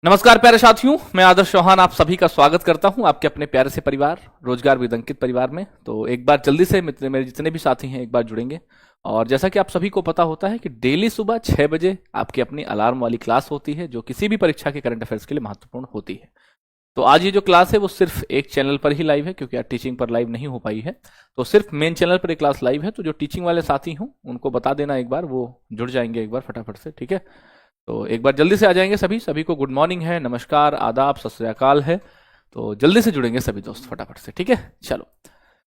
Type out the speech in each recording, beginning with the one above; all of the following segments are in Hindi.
नमस्कार प्यारे साथियों, मैं आदर्श चौहान आप सभी का स्वागत करता हूं आपके अपने प्यारे से परिवार रोजगार विद अंकित परिवार में। तो एक बार जल्दी से मित्र मेरे जितने भी साथी हैं एक बार जुड़ेंगे। और जैसा कि आप सभी को पता होता है कि डेली सुबह 6 बजे आपकी अपनी अलार्म वाली क्लास होती है जो किसी भी परीक्षा के करंट अफेयर्स के लिए महत्वपूर्ण होती है। तो आज ये जो क्लास है वो सिर्फ एक चैनल पर ही लाइव है क्योंकि आज टीचिंग पर लाइव नहीं हो पाई है। तो सिर्फ मेन चैनल पर एक क्लास लाइव है। तो जो टीचिंग वाले साथी हों उनको बता देना, एक बार वो जुड़ जाएंगे एक बार फटाफट से, ठीक है। तो एक बार जल्दी से आ जाएंगे सभी को गुड मॉर्निंग है, नमस्कार, आदाब, सत श्री अकाल है। तो जल्दी से जुड़ेंगे सभी दोस्त फटाफट से, ठीक है। चलो,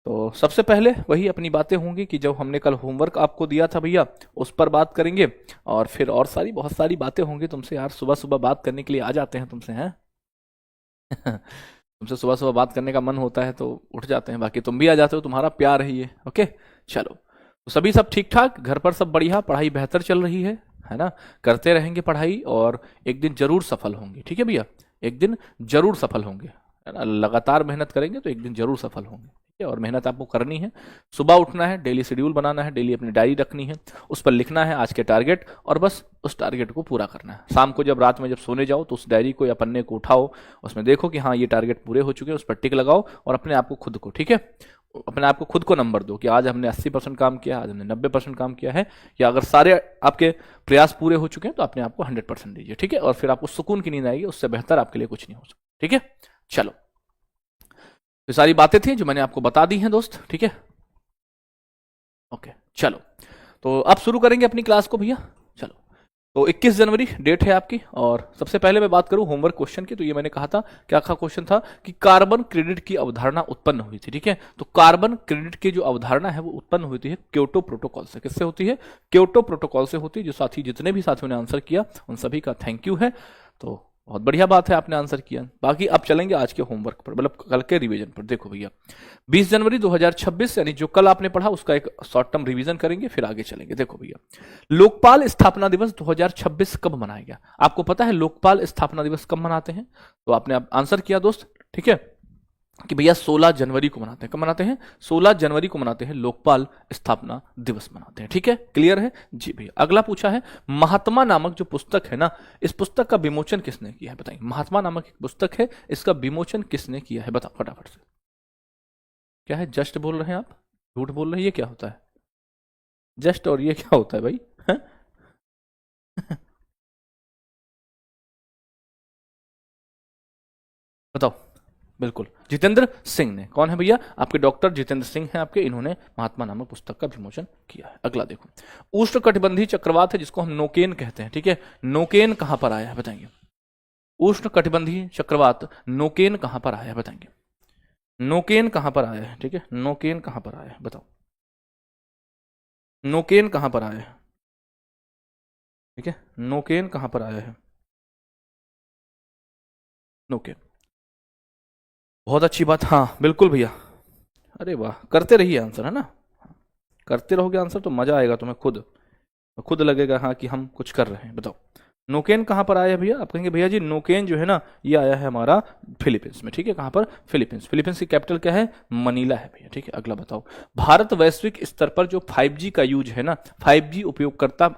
तो सबसे पहले वही अपनी बातें होंगी कि जो हमने कल होमवर्क आपको दिया था भैया उस पर बात करेंगे। और फिर और सारी बहुत सारी बातें होंगी तुमसे। यार सुबह सुबह बात करने के लिए आ जाते हैं तुमसे, हैं तुमसे सुबह सुबह बात करने का मन होता है तो उठ जाते हैं, बाकी तुम भी आ जाते हो, तुम्हारा प्यार है ये। ओके, चलो, तो सभी सब ठीक ठाक, घर पर सब बढ़िया, पढ़ाई बेहतर चल रही है ना। करते रहेंगे पढ़ाई और एक दिन जरूर सफल होंगे, ठीक है भैया। एक दिन जरूर सफल होंगे, है ना। लगातार मेहनत करेंगे तो एक दिन जरूर सफल होंगे, ठीक है। और मेहनत आपको करनी है, सुबह उठना है, डेली शेड्यूल बनाना है, डेली अपनी डायरी रखनी है, उस पर लिखना है आज के टारगेट और बस उस टारगेट को पूरा करना है। शाम को जब रात में जब सोने जाओ तो उस डायरी को या पन्ने को उठाओ, उसमें देखो कि हाँ ये टारगेट पूरे हो चुके हैं, उस पर टिक लगाओ और अपने आप को खुद को, ठीक है, अपने आप को खुद को नंबर दो कि आज हमने 80% काम किया, आज हमने 90% काम किया है। या अगर सारे आपके प्रयास पूरे हो चुके हैं तो अपने आप को 100% दीजिए, ठीक है। और फिर आपको सुकून की नींद आएगी, उससे बेहतर आपके लिए कुछ नहीं हो सकता, ठीक है। चलो, ये सारी बातें थी जो मैंने आपको बता दी हैं दोस्त, ठीक है। ओके, चलो, तो अब शुरू करेंगे अपनी क्लास को भैया। चलो, तो 21 जनवरी डेट है आपकी। और सबसे पहले मैं बात करूं होमवर्क क्वेश्चन की, तो ये मैंने कहा था, क्या कहा क्वेश्चन था कि कार्बन क्रेडिट की अवधारणा उत्पन्न हुई थी, ठीक है। तो कार्बन क्रेडिट की जो अवधारणा है वो उत्पन्न हुई है क्योटो प्रोटोकॉल से। किससे होती है? क्योटो प्रोटोकॉल से होती है। जो साथी जितने भी साथियों ने आंसर किया उन सभी का थैंक यू है। तो बहुत बढ़िया बात है, आपने आंसर किया। बाकी अब चलेंगे आज के होमवर्क पर, मतलब कल के रिवीजन पर। देखो भैया, 20 जनवरी 2026 यानी जो कल आपने पढ़ा उसका एक शॉर्ट टर्म रिवीजन करेंगे, फिर आगे चलेंगे। देखो भैया, लोकपाल स्थापना दिवस 2026 कब मनाया गया? आपको पता है लोकपाल स्थापना दिवस कब मनाते हैं? तो आपने अब आंसर किया दोस्त, ठीक है, कि भैया 16 जनवरी को मनाते हैं। कब मनाते हैं? 16 जनवरी को मनाते हैं, लोकपाल स्थापना दिवस मनाते हैं, ठीक है। क्लियर है जी भैया। अगला पूछा है, महात्मा नामक जो पुस्तक है ना, इस पुस्तक का विमोचन किसने किया है? बताइए, महात्मा नामक एक पुस्तक है, इसका विमोचन किसने किया है? बताओ फटाफट से। क्या है? जस्ट बोल रहे हैं आप, झूठ बोल रहे हैं, ये क्या होता है जस्ट और ये क्या होता है भाई? है? बताओ। बिल्कुल, जितेंद्र सिंह ने। कौन है भैया? आपके डॉक्टर जितेंद्र सिंह हैं आपके, इन्होंने महात्मा नामक पुस्तक का विमोचन किया है। अगला देखो, उष्णकटिबंधीय चक्रवात है जिसको हम नोकेन कहते हैं, ठीक है। नोकेन कहां पर आया है बताएंगे? उष्णकटिबंधीय चक्रवात नोकेन कहां पर आया है बताएंगे? नोकेन कहां पर आया है? ठीक है, नोकेन कहां पर आया है बताओ। नोकेन कहां पर आया है? ठीक है, नोकेन कहां पर आया है? नोकेन, बहुत अच्छी बात, हाँ बिल्कुल भैया। अरे वाह, करते रहिए आंसर, है ना। करते रहोगे आंसर तो मजा आएगा तुम्हें, खुद खुद लगेगा हाँ कि हम कुछ कर रहे हैं। बताओ, नोकेन कहां पर आया है भैया? आप कहेंगे भैया जी नोकेन जो है ना ये आया है हमारा फिलीपींस में, ठीक है। कहां पर? फिलीपींस। फिलीपींस की कैपिटल क्या है? मनीला है भैया, ठीक है। अगला बताओ, भारत वैश्विक स्तर पर जो 5G का यूज है ना, 5G उपयोगकर्ता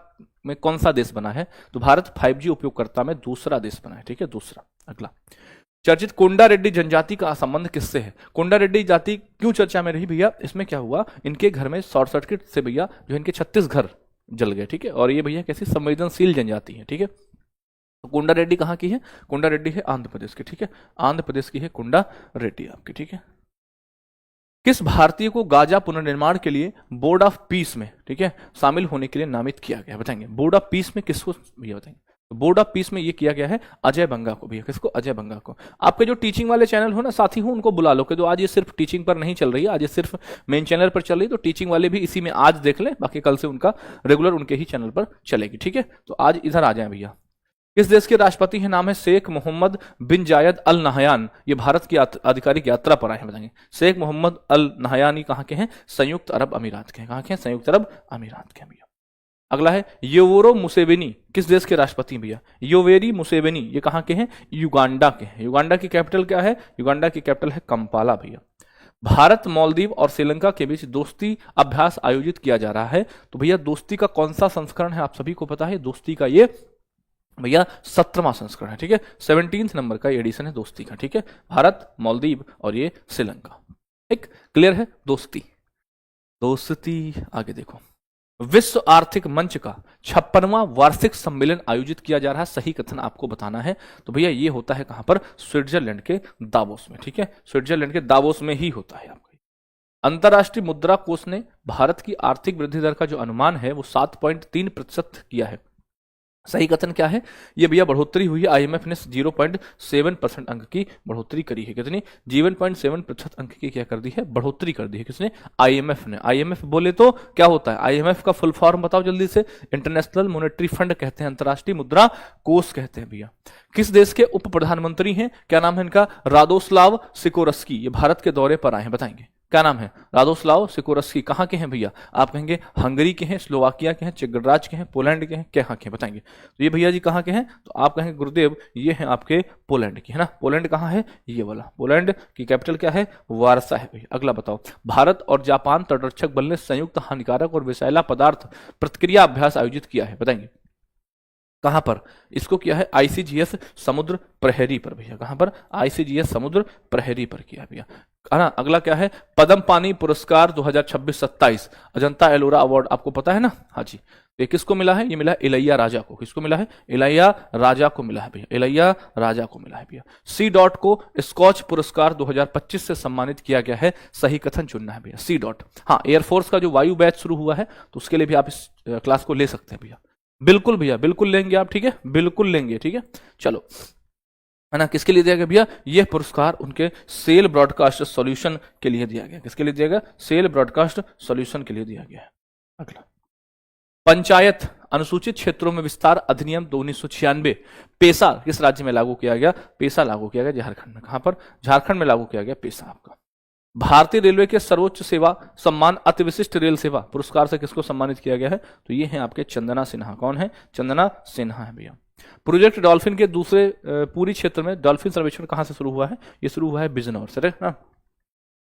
में कौन सा देश बना है? तो भारत 5G उपयोगकर्ता में दूसरा देश बना है, ठीक है, दूसरा। अगला, चर्चित कोंडा रेड्डी जनजाति का संबंध किससे है? कोंडा रेड्डी जाति क्यों चर्चा में रही भैया? इसमें क्या हुआ, इनके घर में शॉर्ट सर्किट से भैया जो इनके 36 घर जल गए, ठीक है। और ये भैया कैसी संवेदनशील जनजाति है, ठीक है। तो कोंडा रेड्डी कहाँ की है? कोंडा रेड्डी है आंध्र प्रदेश की, ठीक है। आंध्र प्रदेश की है कोंडा रेड्डी आपकी, ठीक है। किस भारतीय को गाजा पुनर्निर्माण के लिए बोर्ड ऑफ पीस में, ठीक है, शामिल होने के लिए नामित किया गया? बताएंगे बोर्ड ऑफ पीस में किसको भैया? बताएंगे तो बोर्ड ऑफ पीस में ये किया गया है अजय बंगा को भैया। किसको? अजय बंगा को। आपके जो टीचिंग वाले चैनल हो ना साथी हो उनको बुला लो कि तो आज ये सिर्फ टीचिंग पर नहीं चल रही है, आज ये सिर्फ मेन चैनल पर चल रही है, तो टीचिंग वाले भी इसी में आज देख लें, बाकी कल से उनका रेगुलर उनके ही चैनल पर चलेगी, ठीक है। तो आज इधर आ जाए भैया। किस देश के राष्ट्रपति हैं? नाम है शेख मोहम्मद बिन जायद अल नहयान। ये भारत की आधिकारिक यात्रा पर आए हैं, बताएंगे। शेख मोहम्मद अल नहयान ये कहां के हैं? संयुक्त अरब अमीरात के हैं। कहां के हैं? संयुक्त अरब अमीरात के हैं भैया। अगला है योवेरी मुसेवेनी, किस देश के राष्ट्रपति हैं भैया? योवेरी मुसेवेनी ये कहां के हैं? युगांडा के हैं। युगांडा की कैपिटल क्या है? युगांडा की कैपिटल है कंपाला भैया। भारत, मालदीव और श्रीलंका के बीच दोस्ती अभ्यास आयोजित किया जा रहा है, तो भैया दोस्ती का कौन सा संस्करण है? आप सभी को पता है दोस्ती का ये भैया 17वां संस्करण है, ठीक है। 17th नंबर का एडिशन है दोस्ती का, ठीक है। भारत, मालदीव और ये श्रीलंका। एक क्लियर है दोस्ती। दोस्ती आगे देखो, विश्व आर्थिक मंच का 56वां वार्षिक सम्मेलन आयोजित किया जा रहा है, सही कथन आपको बताना है। तो भैया ये होता है कहां पर, स्विट्जरलैंड के दावोस में, ठीक है। स्विट्जरलैंड के दावोस में ही होता है आपका। अंतर्राष्ट्रीय मुद्रा कोष ने भारत की आर्थिक वृद्धि दर का जो अनुमान है वो 7.3% किया है, सही कथन क्या है, ये भैया बढ़ोतरी हुई है। आईएमएफ ने 0.7% अंक की बढ़ोतरी करी है, कितनी, 0.7% अंक की क्या कर दी है, बढ़ोतरी कर दी है, किसने, आईएमएफ ने। आईएमएफ बोले तो क्या होता है, आईएमएफ का फुल फॉर्म बताओ जल्दी से, इंटरनेशनल मॉनेटरी फंड कहते हैं, अंतर्राष्ट्रीय मुद्रा कोष कहते हैं भैया। किस देश के उप प्रधानमंत्री हैं, क्या नाम है इनका, रादोस्लाव सिकोरस्की, ये भारत के दौरे पर आए हैं, बताएंगे क्या नाम है, रादोस्लाव सिकोरस्की। कहाँ के हैं भैया, आप कहेंगे हंगरी के हैं, स्लोवाकिया के हैं, चेक गणराज्य के हैं, पोलैंड के हैं, कहाँ के हैं बताएंगे। तो ये भैया जी कहाँ के हैं, तो आप कहेंगे गुरुदेव ये हैं आपके पोलैंड के, है ना। पोलैंड कहाँ है, ये वाला, पोलैंड की कैपिटल क्या है, वारसा है भैया। अगला बताओ, भारत और जापान तटरक्षक बल ने संयुक्त हानिकारक और विषैला पदार्थ प्रतिक्रिया अभ्यास आयोजित किया है, बताएंगे कहां पर, इसको किया है आईसीजीएस समुद्र प्रहरी पर भैया, कहां पर, आईसीजीएस समुद्र प्रहरी पर किया भैया, है ना। अगला क्या है, पद्म पानी पुरस्कार 2026-27 अजंता एलोरा अवार्ड, आपको पता है ना, हाँ जी। ये किसको मिला है, ये मिला है इलैया राजा को, किसको मिला है, इलैया राजा को मिला है भैया, इलैया राजा को मिला है भैया। सी डॉट को स्कॉच पुरस्कार 2025 से सम्मानित किया गया है, सही कथन चुनना है भैया, सी डॉट। हाँ, एयरफोर्स का जो वायु बैच शुरू हुआ है तो उसके लिए भी आप इस क्लास को ले सकते हैं भैया, बिल्कुल भैया, बिल्कुल लेंगे आप, ठीक है, बिल्कुल लेंगे, ठीक है। चलो, है ना, किसके लिए दिया गया भैया, यह पुरस्कार उनके सेल ब्रॉडकास्ट सॉल्यूशन के लिए दिया गया, किसके लिए दिया गया, सेल ब्रॉडकास्ट सॉल्यूशन के लिए दिया गया है। अगला, पंचायत अनुसूचित क्षेत्रों में विस्तार अधिनियम 1996 पेशा किस राज्य में लागू किया गया, पेशा लागू किया गया झारखंड में, कहां पर, झारखंड में लागू किया गया पेशा आपका। भारतीय रेलवे के सर्वोच्च सेवा सम्मान अति विशिष्ट रेल सेवा पुरस्कार से किसको सम्मानित किया गया है, तो ये है आपके चंदना सिन्हा, कौन है, चंदना सिन्हा है भैया। प्रोजेक्ट डॉल्फिन के दूसरे पूरी क्षेत्र में डॉल्फिन सर्वेक्षण कहां से शुरू हुआ है, ये शुरू हुआ है बिजनौर से, ना।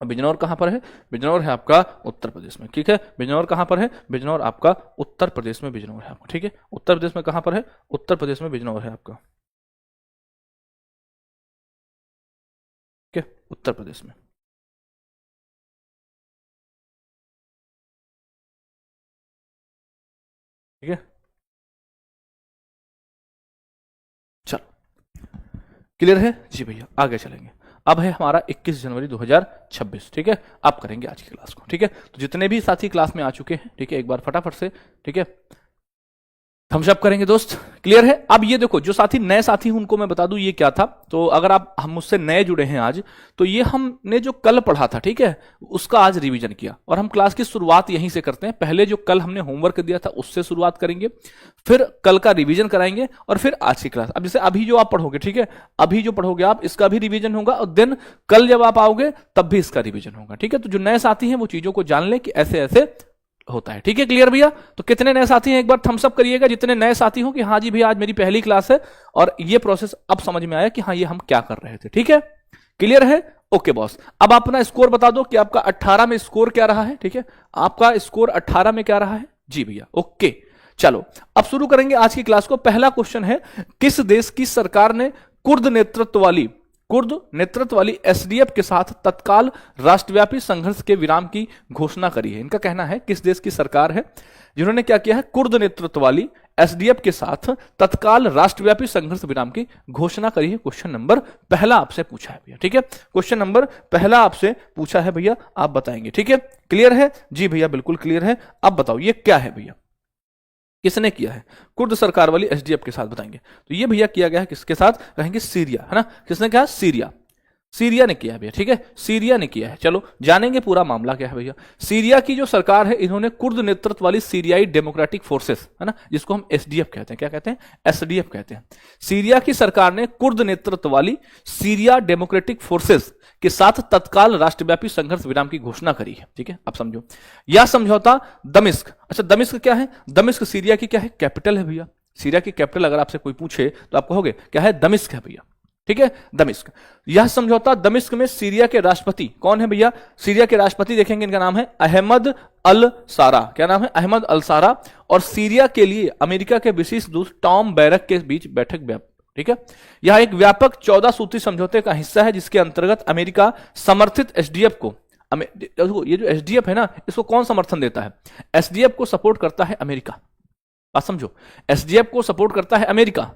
बिजनौर कहां पर है, बिजनौर है आपका उत्तर प्रदेश में, ठीक है। बिजनौर कहां पर है, बिजनौर आपका उत्तर प्रदेश में बिजनौर है आपका, ठीक है। उत्तर प्रदेश में कहां पर है, उत्तर प्रदेश में बिजनौर है आपका, ठीक है, उत्तर प्रदेश में। ठीक है, चलो क्लियर है जी भैया, आगे चलेंगे। अब है हमारा 21 जनवरी 2026, ठीक है। अब करेंगे आज की क्लास को, ठीक है। तो जितने भी साथी क्लास में आ चुके हैं, ठीक है, एक बार फटाफट से, ठीक है, थम्स अप करेंगे दोस्त, क्लियर है। अब ये देखो, जो साथी नए साथी हैं उनको मैं बता दूं ये क्या था। तो अगर आप हम मुझसे नए जुड़े हैं आज, तो ये हमने जो कल पढ़ा था, ठीक है, उसका आज रिवीजन किया, और हम क्लास की शुरुआत यहीं से करते हैं। पहले जो कल हमने होमवर्क दिया था उससे शुरुआत करेंगे, फिर कल का रिवीजन कराएंगे, और फिर आज की क्लास। अब जैसे अभी जो आप पढ़ोगे, ठीक है, अभी जो पढ़ोगे आप, इसका भी रिवीजन होगा, और देन कल जब आप आओगे तब भी इसका रिवीजन होगा, ठीक है। तो जो नए साथी हैं वो चीजों को जान ले कि ऐसे ऐसे होता है, ठीक है, क्लियर भैया। तो कितने नए साथी हैं एक बार थम्स अप करिएगा, जितने नए साथी हो कि हाँ जी भैया आज मेरी पहली क्लास है और ये प्रोसेस अब समझ में आया कि हाँ ये हम क्या कर रहे थे, ठीक है, क्लियर है। ओके बॉस, अब आप अपना स्कोर बता दो कि आपका 18 में स्कोर क्या रहा है, ठीक है, आपका स्कोर 18 में क्या रहा है जी भैया, ओके। चलो अब शुरू करेंगे आज की क्लास को। पहला क्वेश्चन है, किस देश की सरकार ने कुर्द नेतृत्व वाली एसडीएफ के साथ तत्काल राष्ट्रव्यापी संघर्ष के विराम की घोषणा करी है। इनका कहना है किस देश की सरकार है जिन्होंने क्या किया है, कुर्द नेतृत्व वाली एसडीएफ के साथ तत्काल राष्ट्रव्यापी संघर्ष विराम की घोषणा करी है। क्वेश्चन नंबर पहला आपसे पूछा है भैया, ठीक है, क्वेश्चन नंबर पहला आपसे पूछा है भैया, आप बताएंगे, ठीक है, क्लियर है जी भैया, बिल्कुल क्लियर है। अब बताओ ये क्या है भैया, किसने किया है, कुर्द सरकार वाली एसडीएफ के साथ, बताएंगे। तो ये भैया किया गया है किसके साथ, कहेंगे सीरिया, है ना, किसने किया, सीरिया ने किया है भैया, ठीक है, सीरिया ने किया है। चलो जानेंगे पूरा मामला क्या है भैया। सीरिया की जो सरकार है, इन्होंने कुर्द नेतृत्व वाली सीरियाई डेमोक्रेटिक फोर्सेस, है ना, जिसको हम एसडीएफ कहते हैं, क्या कहते हैं, एसडीएफ कहते हैं। सीरिया की सरकार ने कुर्द नेतृत्व वाली सीरिया डेमोक्रेटिक फोर्सेस के साथ तत्काल राष्ट्रव्यापी संघर्ष विराम की घोषणा करी है, ठीक है। अब समझो, यह समझौता दमिश्क, अच्छा दमिश्क क्या है, दमिश्क सीरिया की क्या है, कैपिटल है भैया। सीरिया की कैपिटल अगर आपसे कोई पूछे तो आप कहोगे क्या है, दमिश्क है भैया, ठीक है, दमिश्क। यह समझौता दमिश्क में सीरिया के राष्ट्रपति कौन है भैया? सीरिया के राष्ट्रपति देखेंगे, इनका नाम है अहमद अल सारा। क्या नाम है? अहमद अल सारा। और सीरिया के लिए अमेरिका के विशेष दूत टॉम बैरक के बीच बैठक। ठीक है, यह एक व्यापक 14 सूत्री समझौते का हिस्सा है जिसके अंतर्गत अमेरिका समर्थित एसडीएफ को, ये जो एसडीएफ है ना, इसको कौन समर्थन देता है? एसडीएफ को सपोर्ट करता है अमेरिका। बात समझो, एसडीएफ को सपोर्ट करता है अमेरिका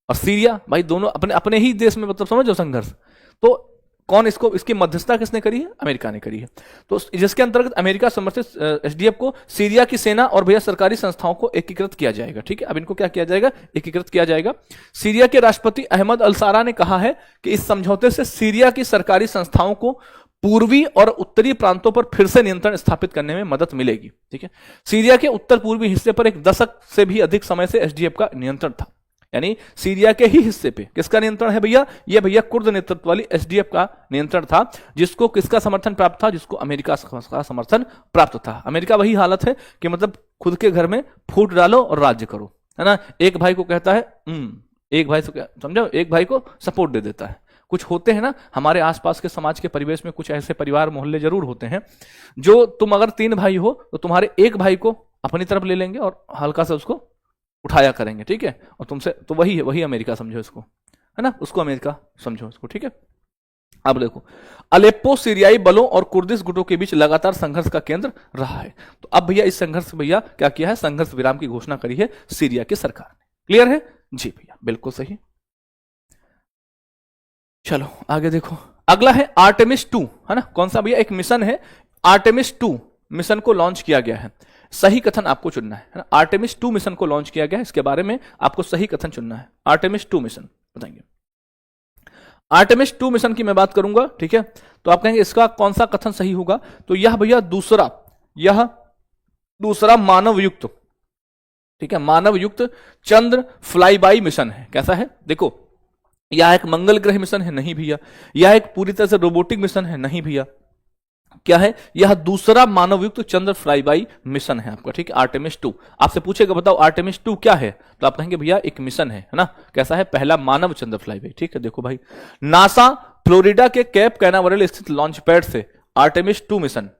और सीरिया, भाई दोनों अपने अपने ही देश में, मतलब समझो संघर्ष। तो कौन इसको, इसकी मध्यस्थता किसने करी है? अमेरिका ने करी है। तो जिसके अंतर्गत अमेरिका समर्थित एसडीएफ को सीरिया की सेना और भैया सरकारी संस्थाओं को एकीकृत किया जाएगा। ठीक है, अब इनको क्या किया जाएगा? एकीकृत किया जाएगा। सीरिया के राष्ट्रपति अहमद अल सारा ने कहा है कि इस समझौते से सीरिया की सरकारी संस्थाओं को पूर्वी और उत्तरी प्रांतों पर फिर से नियंत्रण स्थापित करने में मदद मिलेगी। ठीक है, सीरिया के उत्तर पूर्वी हिस्से पर एक दशक से भी अधिक समय से एसडीएफ का नियंत्रण था। यानी सीरिया के ही हिस्से पे किसका नियंत्रण है भैया? ये भैया कुर्द नेतृत्व वाली एसडीएफ का नियंत्रण था, जिसको किसका समर्थन प्राप्त था? जिसको अमेरिका का समर्थन प्राप्त था। अमेरिका वही हालत है कि मतलब खुद के घर में फूट डालो और राज्य करो, है ना। एक भाई को कहता है एक भाई से, समझो, एक भाई को सपोर्ट दे देता है। कुछ होते हैं ना हमारे आसपास के समाज के परिवेश में, कुछ ऐसे परिवार मोहल्ले जरूर होते हैं जो, तुम अगर 3 भाई हो तो तुम्हारे एक भाई को अपनी तरफ ले लेंगे और हल्का से उसको उठाया करेंगे। ठीक है, और तुमसे तो वही है, वही अमेरिका समझो इसको, है ना, उसको अमेरिका समझो इसको। ठीक है, अब देखो, अलेप्पो सीरियाई बलों और कुर्दिश गुटों के बीच लगातार संघर्ष का केंद्र रहा है। तो अब भैया इस संघर्ष भैया क्या किया है? संघर्ष विराम की घोषणा करी है सीरिया की सरकार ने। क्लियर है जी भैया? बिल्कुल सही। चलो आगे देखो, अगला है आर्टेमिस 2, है ना। कौन सा भैया? एक मिशन है आर्टेमिस 2, मिशन को लॉन्च किया गया है। सही कथन आपको चुनना है ना। आर्टेमिस 2 मिशन को लॉन्च किया गया है, इसके बारे में आपको सही कथन चुनना है। आर्टेमिस 2 मिशन बताएंगे। आर्टेमिस 2 मिशन की मैं बात करूंगा, ठीक है, तो आप कहेंगे इसका कौन सा कथन सही होगा? तो यह भैया दूसरा मानव युक्त, ठीक है, मानव युक्त चंद्र फ्लाईबाई मिशन है। कैसा है? देखो, यह एक मंगल ग्रह मिशन है? नहीं भैया। यह एक पूरी तरह से रोबोटिक मिशन है? नहीं भैया। क्या है? यह दूसरा मानवयुक्त चंद्र फ्लाईबाई मिशन है आपका। ठीक है, आर्टेमिस 2। आपसे पूछेगा बताओ आर्टेमिस 2 क्या है, तो आप कहेंगे भैया एक मिशन है ना। कैसा है? पहला मानव चंद्र फ्लाईबाई। ठीक है, देखो भाई, नासा फ्लोरिडा के कैप कैनावरल स्थित लॉन्च पैड से आर्टेमिस 2 मिशन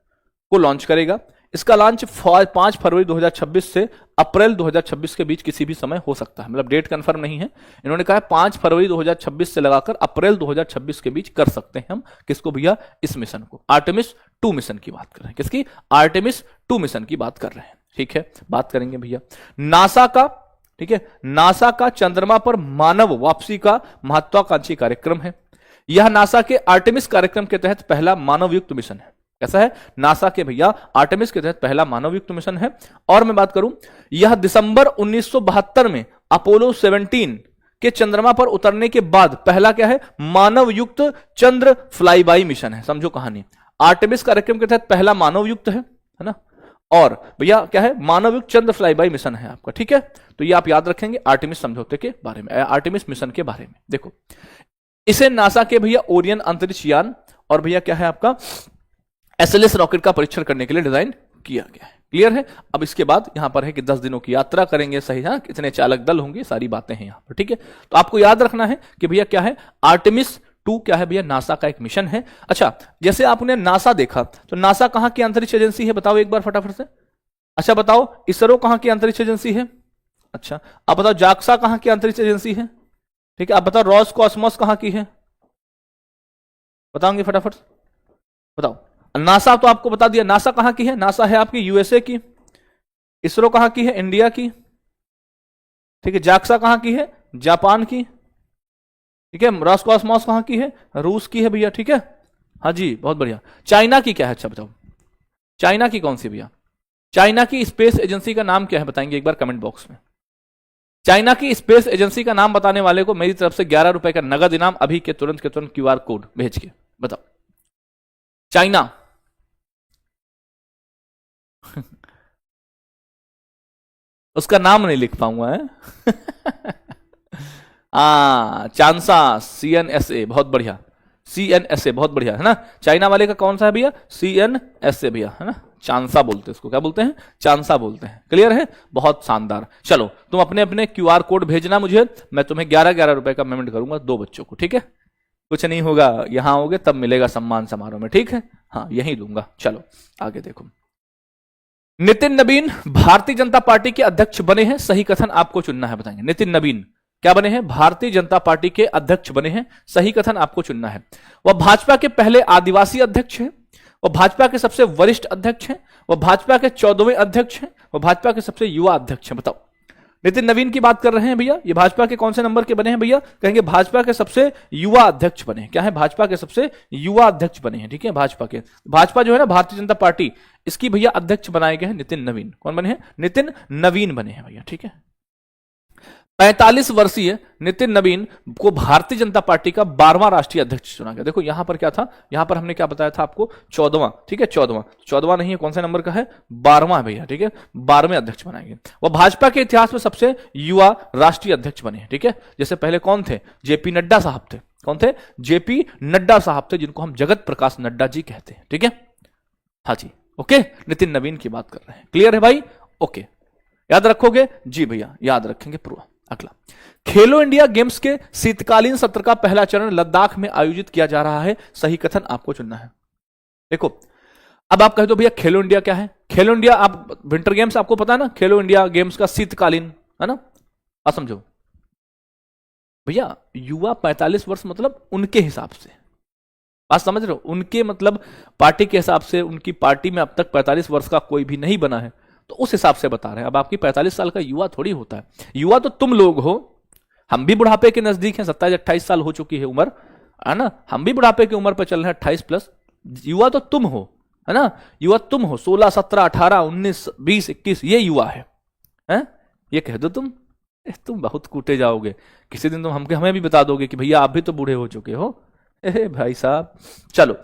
को लॉन्च करेगा। इसका लॉन्च 5 फरवरी 2026 से अप्रैल 2026 के बीच किसी भी समय हो सकता है। मतलब डेट कंफर्म नहीं है, इन्होंने कहा 5 फरवरी 2026 से लगाकर अप्रैल 2026 के बीच कर सकते हैं हम। किसको भैया? इस मिशन को। आर्टेमिस 2 मिशन की बात कर रहे हैं। किसकी? आर्टेमिस 2 मिशन की बात कर रहे हैं। ठीक है, बात करेंगे भैया नासा का। ठीक है, नासा का चंद्रमा पर मानव वापसी का महत्वाकांक्षी कार्यक्रम है। यह नासा के आर्टेमिस कार्यक्रम के तहत पहला मानवयुक्त मिशन है। कैसा है? नासा के भैया आर्टेमिस के तहत पहला मानवयुक्त मिशन है। और मैं बात करूं, यह दिसंबर 1972 में अपोलो 17 के चंद्रमा पर उतरने के बाद पहला क्या है? मानवयुक्त चंद्र फ्लाईबाई मिशन है। समझो कहानी, आर्टेमिस कार्यक्रम के तहत पहला मानवयुक्त है ना, और भैया क्या है? मानवयुक्त चंद्र फ्लाईबाई मिशन है आपका। ठीक है, तो ये आप याद रखेंगे आर्टेमिस समझौते के बारे में, आर्टेमिस मिशन के बारे में। देखो, इसे नासा के भैया ओरियन अंतरिक्ष यान और भैया क्या है आपका एसएलएस रॉकेट का परीक्षण करने के लिए डिजाइन किया गया है। क्लियर है? अब इसके बाद यहां पर है कि 10 दिनों की यात्रा करेंगे। सही है? कितने चालक दल होंगे, सारी बातें हैं यहां पर। ठीक है, तो आपको याद रखना है कि भैया क्या है? आर्टेमिस 2 क्या है भैया? नासा का एक मिशन है। अच्छा, जैसे आपने नासा देखा, तो नासा कहां की अंतरिक्ष एजेंसी है? बताओ एक बार फटाफट से। अच्छा बताओ, इसरो कहां की अंतरिक्ष एजेंसी है? अच्छा, आप बताओ जाक्सा कहां की अंतरिक्ष एजेंसी है? ठीक है, आप बताओ रॉस कॉस्मोस कहां की है? बताओगे फटाफट, बताओ। नासा तो आपको बता दिया, नासा कहां की है? नासा है आपकी यूएसए की। इसरो कहां की है? इंडिया की। ठीक है, जाक्सा कहां की है? जापान की। ठीक है, रॉसकॉस्मोस कहां की है? रूस की है भैया। ठीक है, हाँ जी, बहुत बढ़िया। चाइना की क्या है? अच्छा बताओ, चाइना की कौन सी भैया? चाइना की स्पेस एजेंसी का नाम क्या है? बताएंगे एक बार कमेंट बॉक्स में। चाइना की स्पेस एजेंसी का नाम बताने वाले को मेरी तरफ से 11 रुपए का नगद इनाम अभी के तुरंत QR कोड भेज के बताओ। चाइना उसका नाम नहीं लिख पाऊंगा है। चांसा CNSA, बहुत बढ़िया। CNSA बहुत बढ़िया है ना। चाइना वाले का कौन सा है भैया? CNSA भैया, है ना। चांसा बोलते हैं इसको, क्या बोलते हैं? चांसा बोलते हैं। क्लियर है? बहुत शानदार। चलो तुम अपने अपने QR कोड भेजना मुझे, मैं तुम्हें 11-11 रुपए का पेमेंट करूंगा 2 बच्चों को, ठीक है? कुछ नहीं होगा, यहां आओगे तब मिलेगा सम्मान समारोह में, ठीक है? हाँ यही दूंगा। चलो आगे देखो। नितिन नवीन भारतीय जनता पार्टी के अध्यक्ष बने हैं, सही कथन आपको चुनना है, बताएंगे। नितिन नवीन क्या बने हैं? भारतीय जनता पार्टी के अध्यक्ष बने हैं, सही कथन आपको चुनना है। वह भाजपा के पहले आदिवासी अध्यक्ष हैं, वह भाजपा के सबसे वरिष्ठ अध्यक्ष हैं, वह भाजपा के 14वें अध्यक्ष हैं, वह भाजपा के सबसे युवा अध्यक्ष हैं। बताओ, नितिन नवीन की बात कर रहे हैं भैया, ये भाजपा के कौन से नंबर के बने हैं भैया? कहेंगे भाजपा के सबसे युवा अध्यक्ष बने हैं। क्या है? भाजपा के सबसे युवा अध्यक्ष बने हैं, ठीक है? भाजपा जो है ना, भारतीय जनता पार्टी, इसकी भैया अध्यक्ष बनाए गए हैं नितिन नवीन। कौन बने हैं? नितिन नवीन बने हैं भैया, ठीक है? 45 वर्षीय नितिन नवीन को भारतीय जनता पार्टी का 12वां राष्ट्रीय अध्यक्ष चुना गया। देखो यहां पर क्या था, यहां पर हमने क्या बताया था आपको? 14वां, ठीक है? 14वां नहीं है, कौन से नंबर का है? 12वां भैया, ठीक है? 12वें अध्यक्ष बनाएंगे। वह भाजपा के इतिहास में सबसे युवा राष्ट्रीय अध्यक्ष बने हैं, ठीक है? जैसे पहले कौन थे? जेपी नड्डा साहब थे। कौन थे? जेपी नड्डा साहब थे, जिनको हम जगत प्रकाश नड्डा जी कहते हैं, ठीक है? हाँ जी, ओके। नितिन नवीन की बात कर रहे हैं। क्लियर है भाई? ओके, याद रखोगे? जी भैया याद रखेंगे पूरा। अगला, खेलो इंडिया गेम्स के शीतकालीन सत्र का पहला चरण लद्दाख में आयोजित किया जा रहा है, सही कथन आपको चुनना है। देखो अब आप कह दो भैया खेलो इंडिया क्या है? खेलो इंडिया, आप विंटर गेम्स आपको पता है ना, खेलो इंडिया गेम्स का शीतकालीन, है ना? आप समझो भैया, युवा 45 वर्ष मतलब उनके हिसाब से, बात समझ रहे हो? उनके मतलब पार्टी के हिसाब से, उनकी पार्टी में अब तक 45 वर्ष का कोई भी नहीं बना है, तो उस हिसाब से बता रहे हैं। अब आपकी 45 साल का युवा थोड़ी होता है, युवा तो तुम लोग हो। हम भी बुढ़ापे के नजदीक हैं, 27-28 साल हो चुकी है उम्र, है ना? हम भी बुढ़ापे की उम्र पर चल रहे हैं, 28+। युवा तो तुम हो, है ना? युवा तुम हो, 16, 17, 18, 19, 20, 21, ये युवा है, हैं? ये कह दो तुम बहुत कूटे जाओगे किसी दिन, तुम हमें भी बता दोगे कि भैया आप भी तो बूढ़े हो चुके हो। भाई साहब, चलो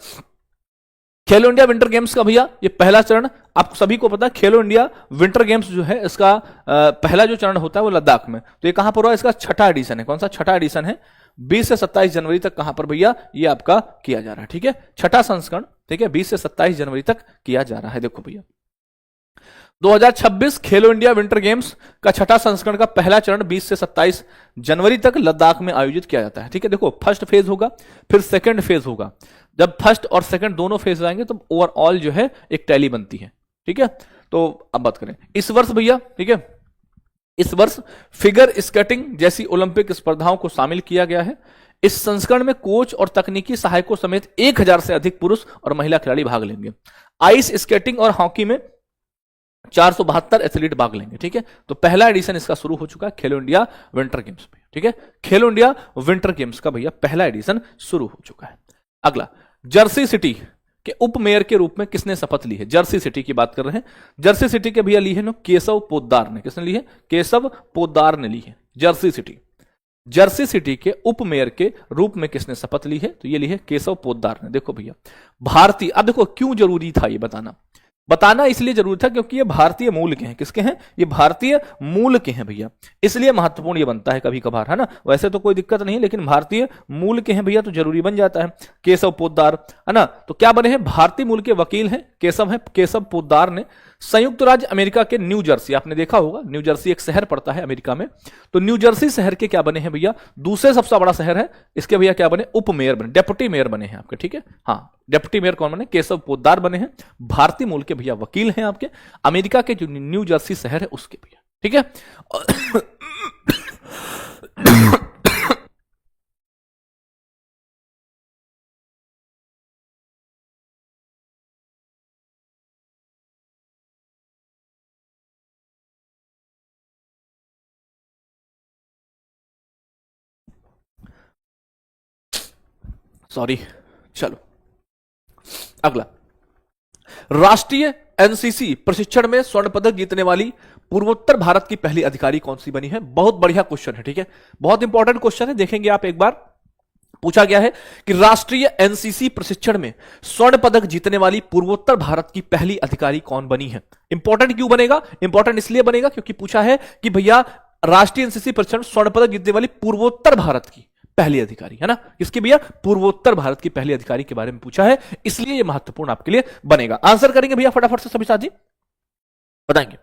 खेलो इंडिया विंटर गेम्स का भैया ये पहला चरण, आप सभी को पता है खेलो इंडिया विंटर गेम्स जो है इसका पहला जो चरण होता है वो लद्दाख में। तो ये कहां पर हुआ? इसका 6ठा एडिशन है। कौन सा 6ठा एडिशन है? 20 से 27 जनवरी तक कहां पर भैया ये आपका किया जा रहा है, ठीक है? 6ठा संस्करण, ठीक है? 20 से 27 जनवरी तक किया जा रहा है। देखो भैया 2026 खेलो इंडिया विंटर गेम्स का 6ठा संस्करण का पहला चरण 20 से 27 जनवरी तक लद्दाख में आयोजित किया जाता है, ठीक है? देखो फर्स्ट फेज होगा, फिर सेकंड फेज होगा। जब फर्स्ट और सेकंड दोनों फेज आएंगे तो ओवरऑल जो है एक टैली बनती है, ठीक है? तो अब बात करें इस वर्ष भैया, ठीक है? इस वर्ष फिगर स्केटिंग जैसी ओलंपिक स्पर्धाओं को शामिल किया गया है। इस संस्करण में कोच और तकनीकी सहायकों समेत 1000 से अधिक पुरुष और महिला खिलाड़ी भाग लेंगे। आइस स्केटिंग और हॉकी में 472 एथलीट भाग लेंगे, ठीक है? तो पहला एडिशन इसका शुरू हो चुका है खेलो इंडिया विंटर गेम्स में, ठीक है? खेलो इंडिया विंटर गेम्स का भैया पहला एडिशन शुरू हो चुका है। अगला, जर्सी सिटी के उप मेयर के रूप में किसने शपथ ली है? जर्सी सिटी की बात कर रहे हैं। जर्सी सिटी के भैया ली है केशव पोद्दार ने। किसने ली है? केशव पोद्दार ने ली है जर्सी सिटी। जर्सी सिटी के उप मेयर के रूप में किसने शपथ ली है? तो ये ली है केशव पोद्दार ने। देखो भैया भारतीय, अब देखो क्यों जरूरी था ये बताना इसलिए जरूरी था क्योंकि ये भारतीय मूल के हैं। किसके हैं? ये भारतीय मूल के हैं भैया, इसलिए महत्वपूर्ण ये बनता है कभी कभार, है ना? वैसे तो कोई दिक्कत नहीं, लेकिन भारतीय मूल के हैं भैया तो जरूरी बन जाता है। केशव पोद्दार, है ना? तो क्या बने हैं? भारतीय मूल के वकील हैं, केशव पोद्दार ने संयुक्त राज्य अमेरिका के न्यू जर्सी, आपने देखा होगा न्यू जर्सी एक शहर पड़ता है अमेरिका में, तो न्यू जर्सी शहर के क्या बने हैं भैया? दूसरे सबसे बड़ा शहर है, इसके भैया क्या बने? उप मेयर बने, डेप्यूटी मेयर बने हैं आपके, ठीक है? हाँ, डेप्यूटी मेयर कौन बने? केशव पोद्दार बने हैं। भारतीय मूल के भैया वकील हैं आपके, अमेरिका के जो न्यू जर्सी शहर है उसके भैया, ठीक है? सॉरी, चलो अगला, राष्ट्रीय एनसीसी प्रशिक्षण में स्वर्ण पदक जीतने वाली पूर्वोत्तर भारत की पहली अधिकारी कौन सी बनी है? बहुत बढ़िया क्वेश्चन है, ठीक है? बहुत इंपॉर्टेंट क्वेश्चन है, देखेंगे आप एक बार। पूछा गया है कि राष्ट्रीय एनसीसी प्रशिक्षण में स्वर्ण पदक जीतने वाली पूर्वोत्तर भारत की पहली अधिकारी कौन बनी है? इंपॉर्टेंट क्यों बनेगा? इंपॉर्टेंट इसलिए बनेगा क्योंकि पूछा है कि भैया राष्ट्रीय एनसीसी प्रशिक्षण स्वर्ण पदक जीतने वाली पूर्वोत्तर भारत की पहली अधिकारी, है ना? किसकी भैया? पूर्वोत्तर भारत की पहली अधिकारी के बारे में पूछा है, इसलिए ये महत्वपूर्ण आपके लिए बनेगा। आंसर करेंगे भैया फटाफट से सभी साथी, बताएंगे।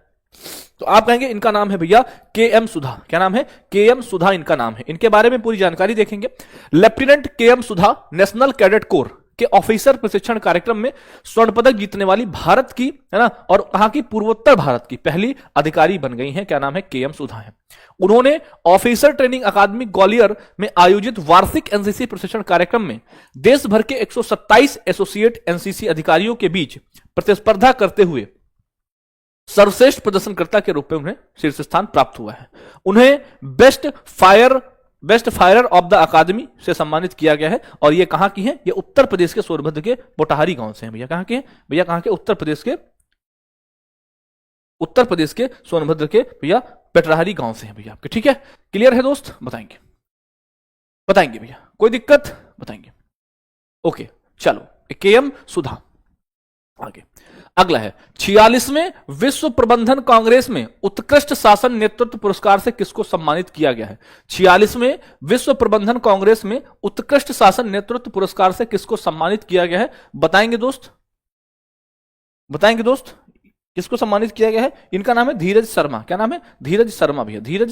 तो आप कहेंगे इनका नाम है भैया के एम सुधा। क्या नाम है? के एम सुधा इनका नाम है। इनके बारे में पूरी जानकारी देखेंगे। लेफ्टिनेंट के एम सुधा नेशनल कैडेट कोर के ऑफिसर प्रशिक्षण कार्यक्रम में स्वर्ण पदक जीतने वाली भारत की, है ना, और कहां की? पूर्वोत्तर भारत की पहली अधिकारी बन गई हैं। क्या नाम है? के एम सुधा है। उन्होंने ऑफिसर ट्रेनिंग अकादमी ग्वालियर में आयोजित वार्षिक एनसीसी प्रशिक्षण कार्यक्रम में देश भर के 127 एसोसिएट एनसीसी अधिकारियों के बीच प्रतिस्पर्धा करते हुए सर्वश्रेष्ठ प्रदर्शनकर्ता के रूप में उन्हें शीर्ष स्थान प्राप्त हुआ है। उन्हें बेस्ट फायरर ऑफ द अकादमी से सम्मानित किया गया है। और ये कहां की है? ये उत्तर प्रदेश के सोनभद्र के बोटाहारी गांव से हैं भैया। कहां के हैं भैया? कहां के? उत्तर प्रदेश के सोनभद्र के भैया पेटराहरी गांव से हैं भैया आपके। ठीक है, क्लियर है दोस्त? बताएंगे भैया, कोई दिक्कत? बताएंगे। ओके चलो, के एम सुधा। आगे अगला है 46वें विश्व प्रबंधन कांग्रेस में उत्कृष्ट शासन नेतृत्व पुरस्कार से किसको सम्मानित किया गया है? 46वें विश्व प्रबंधन कांग्रेस में उत्कृष्ट शासन नेतृत्व पुरस्कार से किसको सम्मानित किया गया है? बताएंगे दोस्त, किसको सम्मानित किया गया है? इनका नाम है धीरज शर्मा। क्या नाम है? धीरज शर्मा भैया, धीरज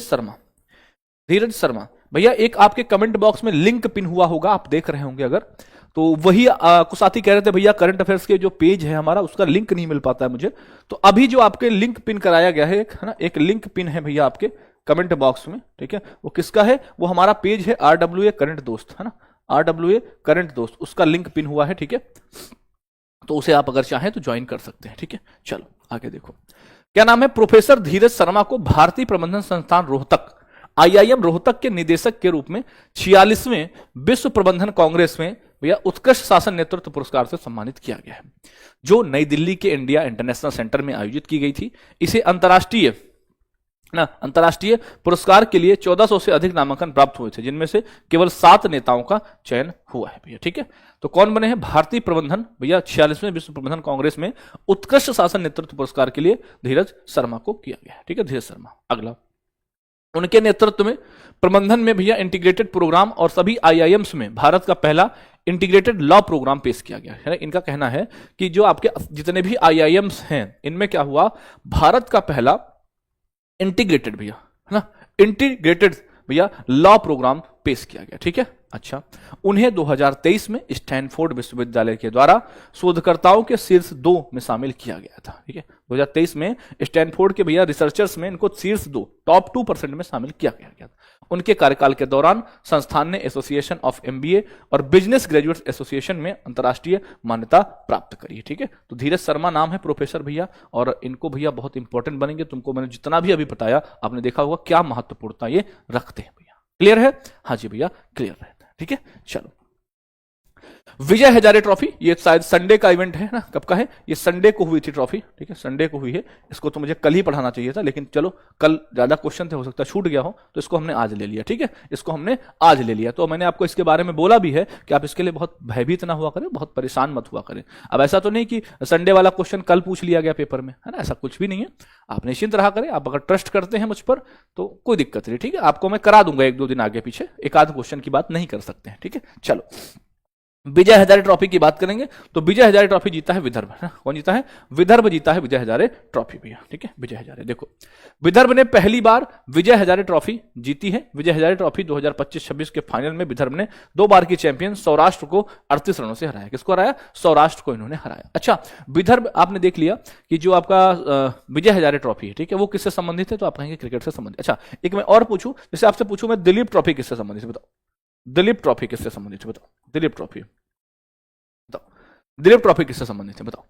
शर्मा भैया। एक आपके कमेंट बॉक्स में लिंक पिन हुआ होगा, आप देख रहे होंगे अगर, तो वही कुछ साथी कह रहे थे भैया करंट अफेयर्स के जो पेज है हमारा, उसका लिंक नहीं मिल पाता है मुझे। तो अभी जो आपके लिंक पिन कराया गया है एक, है ना, एक लिंक पिन है भैया आपके कमेंट बॉक्स में। ठीक है, वो किसका है? वो हमारा पेज है RWA करंट दोस्त, है ना, RWA करंट दोस्त, उसका लिंक पिन हुआ है। ठीक है, तो उसे आप अगर चाहें तो ज्वाइन कर सकते हैं। ठीक है, चलो आगे देखो। क्या नाम है? प्रोफेसर धीरज शर्मा को भारतीय प्रबंधन संस्थान रोहतक IIM रोहतक के निदेशक के रूप में 46वें विश्व प्रबंधन कांग्रेस में भैया उत्कृष्ट शासन नेतृत्व पुरस्कार से सम्मानित किया गया है, जो नई दिल्ली के इंडिया इंटरनेशनल सेंटर में आयोजित की गई थी। इसे अंतर्राष्ट्रीय पुरस्कार के लिए 1400 से अधिक नामांकन प्राप्त हुए थे, जिनमें से केवल 7 नेताओं का चयन हुआ है भैया। ठीक है, तो कौन बने हैं? भारतीय प्रबंधन भैया 46वें विश्व प्रबंधन कांग्रेस में उत्कृष्ट शासन नेतृत्व पुरस्कार के लिए धीरज शर्मा को किया गया है। ठीक है, धीरज शर्मा। अगला, उनके नेतृत्व में प्रबंधन में भैया इंटीग्रेटेड प्रोग्राम और सभी IIMs में भारत का पहला इंटीग्रेटेड लॉ प्रोग्राम पेश किया गया है। इनका कहना है कि जो आपके जितने भी IIMs हैं, इनमें क्या हुआ? भारत का पहला इंटीग्रेटेड भैया, है ना, इंटीग्रेटेड भैया लॉ प्रोग्राम पेश किया गया। ठीक है, अच्छा, उन्हें 2023 में स्टैनफोर्ड विश्वविद्यालय के द्वारा शोधकर्ताओं के शीर्ष 2 में शामिल किया गया था। ठीक है, 2023 में स्टैनफोर्ड के भैया रिसर्चर्स में इनको शीर्ष 2 टॉप 2% में शामिल किया गया था। उनके कार्यकाल के दौरान संस्थान ने एसोसिएशन ऑफ MBA और बिजनेस ग्रेजुएट्स एसोसिएशन में अंतर्राष्ट्रीय मान्यता प्राप्त करी है। ठीक है, तो धीरज शर्मा नाम है प्रोफेसर भैया, और इनको भैया बहुत इंपॉर्टेंट बनेंगे। तुमको मैंने जितना भी अभी बताया, आपने देखा होगा क्या महत्वपूर्णता ये रखते हैं भैया। क्लियर है? हाँ जी भैया, क्लियर रहता है। ठीक है, चलो, विजय हजारे ट्रॉफी, ये शायद संडे का इवेंट है ना, कब का है? ये संडे को हुई थी ट्रॉफी। ठीक है, संडे को हुई है। इसको तो मुझे कल ही पढ़ाना चाहिए था, लेकिन चलो कल ज्यादा क्वेश्चन थे, हो सकता है छूट गया हो, तो इसको हमने आज ले लिया। ठीक है, इसको हमने आज ले लिया। तो मैंने आपको इसके बारे में बोला भी है कि आप इसके लिए बहुत भयभीत ना हुआ करें, बहुत परेशान मत हुआ करें। अब ऐसा तो नहीं कि संडे वाला क्वेश्चन कल पूछ लिया गया पेपर में, है ना, ऐसा कुछ भी नहीं है। आप निश्चिंत रहा करें। आप अगर ट्रस्ट करते हैं मुझ पर तो कोई दिक्कत नहीं। ठीक है, आपको मैं करा दूंगा 1-2 दिन आगे पीछे, एक आध क्वेश्चन की बात नहीं कर सकते हैं। ठीक है, चलो, विजय हजारे ट्रॉफी की बात करेंगे तो विजय हजारे ट्रॉफी जीता है विदर्भ। कौन जीता है? विदर्भ जीता है विजय हजारे ट्रॉफी भैया। ठीक है, विजय हजारे, देखो विदर्भ ने पहली बार विजय हजारे ट्रॉफी जीती है। विजय हजारे ट्रॉफी 2025-26 के फाइनल में विदर्भ ने 2 बार की चैंपियन सौराष्ट्र को 38 रनों से हराया। किसको हराया? सौराष्ट्र को इन्होंने हराया। अच्छा, विदर्भ आपने देख लिया कि जो आपका विजय हजारे ट्रॉफी है, ठीक है, वो किससे संबंधित है? तो आप कहेंगे क्रिकेट से संबंधित। अच्छा, एक मैं और पूछूं, जैसे आपसे पूछूं मैं दिलीप ट्रॉफी किससे संबंधित है? बताओ, दिलीप ट्रॉफी किससे संबंधित है? बताओ, दिलीप ट्रॉफी बताओ, दिलीप ट्रॉफी किससे संबंधित है? बताओ।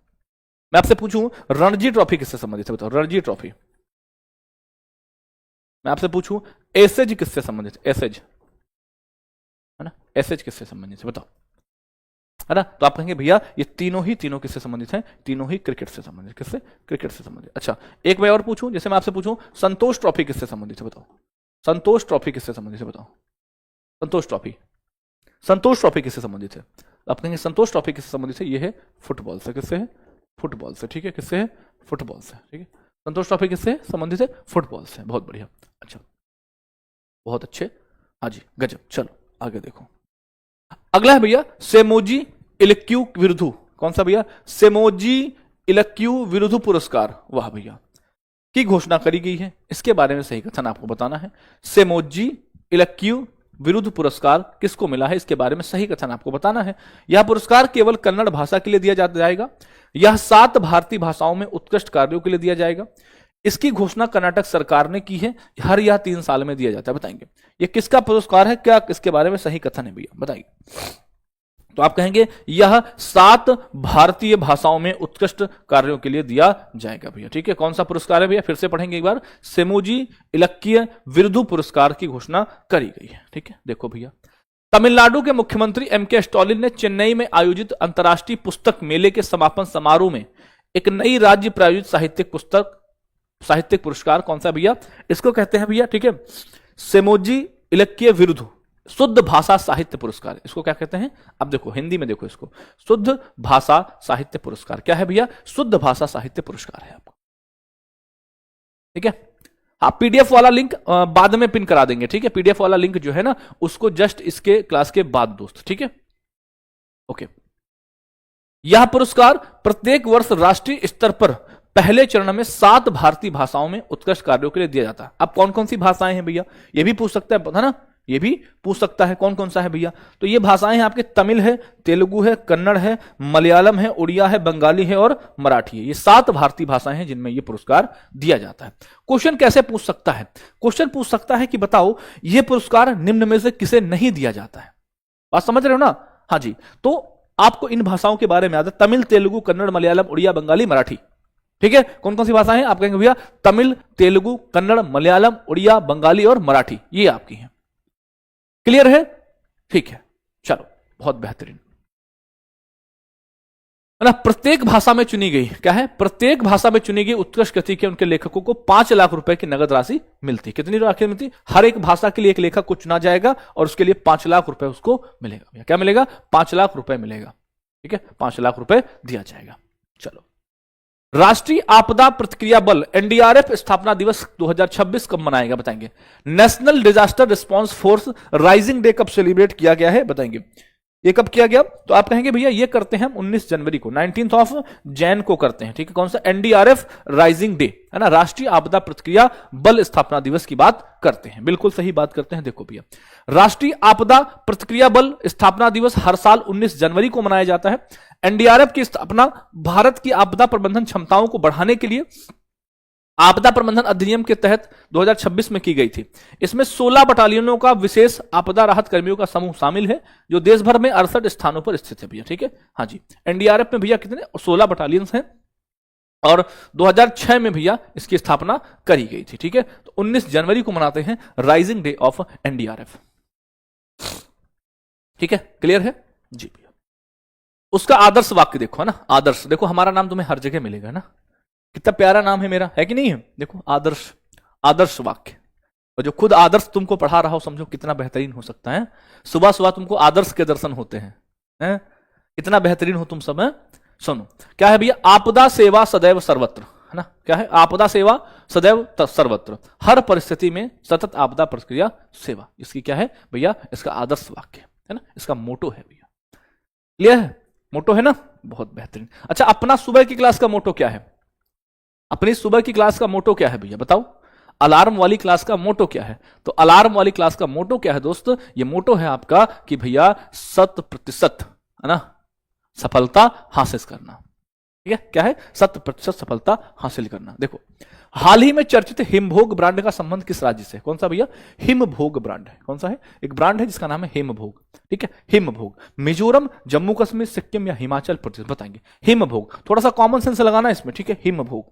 मैं आपसे पूछूं रणजी ट्रॉफी किससे संबंधित है? बताओ, रणजी ट्रॉफी। मैं आपसे पूछूं एसेज किससे संबंधित है? एसेज, है ना, एसेज किससे संबंधित है? बताओ, है ना। तो आप कहेंगे भैया ये तीनों किससे संबंधित हैं? तीनों ही क्रिकेट से संबंधित। किससे? क्रिकेट से संबंधित। अच्छा, एक मैं और पूछूं, जैसे मैं आपसे पूछूं संतोष ट्रॉफी किससे संबंधित है? बताओ, संतोष ट्रॉफी किससे संबंधित है? बताओ, संतोष ट्रॉफी, संतोष ट्रॉफी किससे संबंधित है? आप कहेंगे संतोष ट्रॉफी किससे संबंधित है? ये है फुटबॉल से। किससे है? फुटबॉल से। ठीक है, किससे है? फुटबॉल से। ठीक है, संतोष ट्रॉफी किससे संबंधित है? फुटबॉल से। बहुत बढ़िया, अच्छा, बहुत अच्छे, हाँ जी, गजब। चलो आगे देखो, अगला है भैया सेमोजी इलक्यू विरुधु। कौन सा भैया? सेमोजी इलक्यू विरुधु पुरस्कार, वाह भैया, की घोषणा करी गई है। इसके बारे में सही कथन आपको बताना है। सेमोजी इलक्यू विरुद्ध पुरस्कार किसको मिला है, इसके बारे में सही कथन आपको बताना है। यह पुरस्कार केवल कन्नड़ भाषा के लिए दिया जाएगा। यह 7 भारतीय भाषाओं में उत्कृष्ट कार्यों के लिए दिया जाएगा। इसकी घोषणा कर्नाटक सरकार ने की है। हर यह 3 साल में दिया जाता है। बताएंगे ये किसका पुरस्कार है, क्या इसके बारे में सही कथन है भैया, बताइए। तो आप कहेंगे यह 7 भारतीय भाषाओं में उत्कृष्ट कार्यों के लिए दिया जाएगा भैया। ठीक है, कौन सा पुरस्कार है भैया, फिर से पढ़ेंगे एक बार। सेमोजी इलक्कीय विरुधु पुरस्कार की घोषणा करी गई है। ठीक है, देखो भैया, तमिलनाडु के मुख्यमंत्री एम.के. स्टालिन ने चेन्नई में आयोजित अंतर्राष्ट्रीय पुस्तक मेले के समापन समारोह में एक नई राज्य प्रायोजित साहित्यिक पुरस्कार, कौन सा भैया, इसको कहते हैं भैया, ठीक है, सेमोजी इलक्कीय विरुधु शुद्ध भाषा साहित्य पुरस्कार। इसको क्या कहते हैं, अब देखो हिंदी में देखो इसको, शुद्ध भाषा साहित्य पुरस्कार। क्या है भैया, शुद्ध भाषा साहित्य पुरस्कार है आपको। ठीक है, आप पीडीएफ वाला लिंक बाद में पिन करा देंगे। ठीक है, पीडीएफ वाला लिंक जो है ना, उसको जस्ट इसके क्लास के बाद दोस्त। ठीक है, ओके। यह पुरस्कार प्रत्येक वर्ष राष्ट्रीय स्तर पर पहले चरण में 7 भारतीय भाषाओं में उत्कृष्ट कार्यों के लिए दिया जाता है। अब कौन कौन सी भाषाएं हैं भैया, ये भी पूछ सकता है ना, ये भी पूछ सकता है कौन कौन सा है भैया। तो ये भाषाएं हैं आपके, तमिल है, तेलुगु है, कन्नड़ है, मलयालम है, उड़िया है, बंगाली है और मराठी है। ये 7 भारतीय भाषाएं हैं जिनमें ये पुरस्कार दिया जाता है। क्वेश्चन कैसे पूछ सकता है, क्वेश्चन पूछ सकता है कि बताओ ये पुरस्कार निम्न में से किसे नहीं दिया जाता है। बात समझ रहे हो ना, हाँ जी। तो आपको इन भाषाओं के बारे में याद है, तमिल, तेलुगु, कन्नड़, मलयालम, उड़िया, बंगाली, मराठी। ठीक है, कौन कौन सी भाषाएं हैं आप कहेंगे भैया, तमिल, तेलुगु, कन्नड़, मलयालम, उड़िया, बंगाली और मराठी, ये आपकी हैं। क्लियर है, ठीक है, चलो बहुत बेहतरीन है ना। प्रत्येक भाषा में चुनी गई, क्या है, प्रत्येक भाषा में चुनी गई उत्कृष्ट कृति के उनके लेखकों को 5 लाख रुपए की नगद राशि मिलती। कितनी राशि मिलती, हर एक भाषा के लिए एक लेखक को चुना जाएगा और उसके लिए 5 लाख रुपए उसको मिलेगा। क्या मिलेगा, 5 लाख रुपए मिलेगा। ठीक है, 5 लाख रुपए दिया जाएगा। चलो, राष्ट्रीय आपदा प्रतिक्रिया बल एनडीआरएफ स्थापना दिवस 2026 कब मनाएगा, बताएंगे। National disaster response force rising day कब सेलिब्रेट किया गया है, बताएंगे। ये कब किया गया, तो आप कहेंगे भैया ये करते हैं हम 19 जनवरी को, 19th ऑफ जैन को करते हैं। ठीक है, कौन सा, एनडीआरएफ राइजिंग डे है ना, राष्ट्रीय आपदा प्रतिक्रिया बल स्थापना दिवस की बात करते हैं। बिल्कुल सही बात करते हैं। देखो भैया, राष्ट्रीय आपदा प्रतिक्रिया बल स्थापना दिवस हर साल 19 जनवरी को मनाया जाता है। एनडीआरएफ की स्थापना भारत की आपदा प्रबंधन क्षमताओं को बढ़ाने के लिए आपदा प्रबंधन अधिनियम के तहत 2026 में की गई थी। इसमें 16 बटालियनों का विशेष आपदा राहत कर्मियों का समूह शामिल है जो देश भर में 68 स्थानों पर स्थित है भैया। ठीक है, हाँ जी, एनडीआरएफ में भैया कितने, 16 बटालियन हैं और 2006 में भैया इसकी स्थापना करी गई थी। ठीक है, तो 19 जनवरी को मनाते हैं राइजिंग डे ऑफ एनडीआरएफ। ठीक है, क्लियर है जी भैया। उसका आदर्श वाक्य देखो, है ना, आदर्श देखो, हमारा नाम तुम्हें हर जगह मिलेगा ना, कितना प्यारा नाम है मेरा, है कि नहीं है। देखो आदर्श, आदर्श वाक्य, और जो खुद आदर्श तुमको पढ़ा रहा हो समझो कितना बेहतरीन हो सकता है। सुबह सुबह तुमको आदर्श के दर्शन होते हैं, कितना बेहतरीन हो तुम सब। है, सुनो क्या है भैया, आपदा सेवा सदैव सर्वत्र, है ना, क्या है, आपदा सेवा सदैव सर्वत्र, हर परिस्थिति में सतत आपदा प्रतिक्रिया सेवा, इसकी क्या है भैया, इसका आदर्श वाक्य है ना, इसका मोटो है भैया। क्लियर है, मोटो है ना, बहुत बेहतरीन। अच्छा, अपना सुबह की क्लास का मोटो क्या है, अपनी सुबह की क्लास का मोटो क्या है भैया, बताओ। अलार्म वाली क्लास का मोटो क्या है, तो अलार्म वाली क्लास का मोटो क्या है दोस्त, ये मोटो है आपका कि भैया 100% है ना सफलता हासिल करना। ठीक है, क्या है, 100% सफलता हासिल करना। देखो, हाल ही में चर्चित हिमभोग ब्रांड का संबंध किस राज्य से, कौन सा भैया, हिमभोग ब्रांड है, कौन सा है, एक ब्रांड है जिसका नाम है हिमभोग। ठीक है, हिमभोग, मिजोरम, जम्मू कश्मीर, सिक्किम या हिमाचल प्रदेश, बताएंगे। हिमभोग, थोड़ा सा कॉमन सेंस लगाना इसमें। ठीक है, हिमभोग,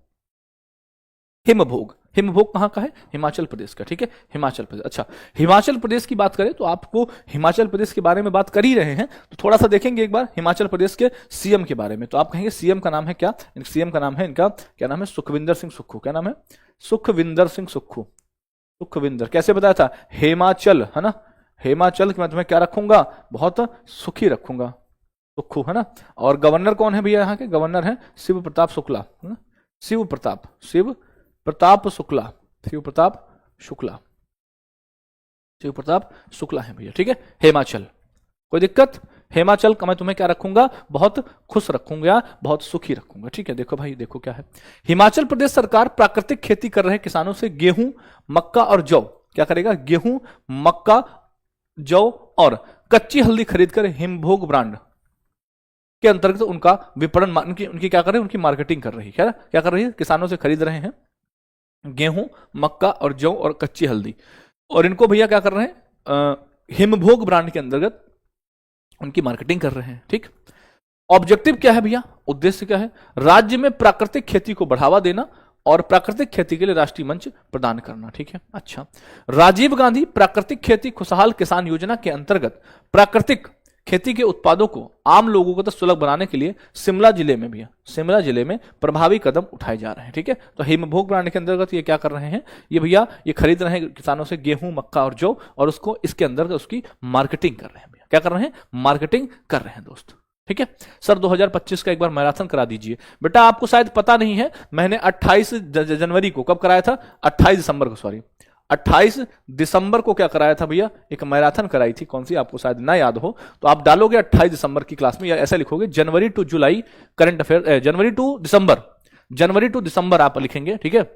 हिमभोग, हिमभोग कहां का है, हिमाचल प्रदेश का। ठीक है, हिमाचल प्रदेश। अच्छा, हिमाचल प्रदेश की बात करें तो आपको हिमाचल प्रदेश के बारे में बात कर ही रहे हैं तो थोड़ा सा देखेंगे एक बार हिमाचल प्रदेश के सीएम के बारे में। तो आप कहेंगे सीएम का नाम है क्या, सीएम का नाम है इनका, क्या नाम है, सुखविंदर सिंह सुक्खू। क्या नाम है, सुखविंदर सिंह सुक्खू। सुखविंदर कैसे बताया था, हिमाचल, है ना, हिमाचल मैं तुम्हें क्या रखूंगा, बहुत सुखी रखूंगा, सुक्खू, है ना। और गवर्नर कौन है भैया, यहाँ के गवर्नर है शिव प्रताप शुक्ला, है ना, शिव प्रताप शुक्ला, शिव प्रताप शुक्ला। शिव प्रताप शुक्ला है भैया, ठीक है। हिमाचल, कोई दिक्कत? हिमाचल का मैं तुम्हें क्या रखूंगा, बहुत खुश रखूंगा, बहुत सुखी रखूंगा, ठीक है। देखो भाई, देखो क्या है, हिमाचल प्रदेश सरकार प्राकृतिक खेती कर रहे किसानों से गेहूं, मक्का और जौ, क्या करेगा, गेहूं, मक्का, जौ और कच्ची हल्दी खरीद कर हिमभोग ब्रांड के अंतर्गत उनका विपणन, उनकी क्या कर रहे हैं, उनकी मार्केटिंग कर रही है। क्या कर रही है, किसानों से खरीद रहे हैं गेहूं, मक्का और जौ और कच्ची हल्दी, और इनको भैया क्या कर रहे हैं, हिमभोग ब्रांड के अंतर्गत उनकी मार्केटिंग कर रहे हैं, ठीक। ऑब्जेक्टिव क्या है भैया, उद्देश्य क्या है, राज्य में प्राकृतिक खेती को बढ़ावा देना और प्राकृतिक खेती के लिए राष्ट्रीय मंच प्रदान करना, ठीक है। अच्छा, राजीव गांधी प्राकृतिक खेती खुशहाल किसान योजना के अंतर्गत प्राकृतिक खेती के उत्पादों को आम लोगों को तक सुलभ बनाने के लिए शिमला जिले में भैया, शिमला जिले में प्रभावी कदम उठाए जा रहे हैं, ठीक है। तो हिमभोग ब्रांड के अंतर्गत ये क्या कर रहे हैं, ये भैया ये खरीद रहे हैं किसानों से गेहूं, मक्का और जौ, और उसको इसके अंदर उसकी मार्केटिंग कर रहे हैं भैया, क्या कर रहे हैं, मार्केटिंग कर रहे हैं दोस्त, ठीक है। सर 2025 का एक बार मैराथन करा दीजिए बेटा, आपको शायद पता नहीं है, मैंने 28 जनवरी को, कब कराया था, 28 दिसंबर को, सॉरी 28 दिसंबर को क्या कराया था भैया, एक मैराथन कराई थी, कौन सी आपको शायद ना याद हो, तो आप डालोगे 28 दिसंबर की क्लास में, या ऐसे लिखोगे जनवरी टू जुलाई करंट अफेयर, जनवरी टू दिसंबर आप लिखेंगे, ठीक है,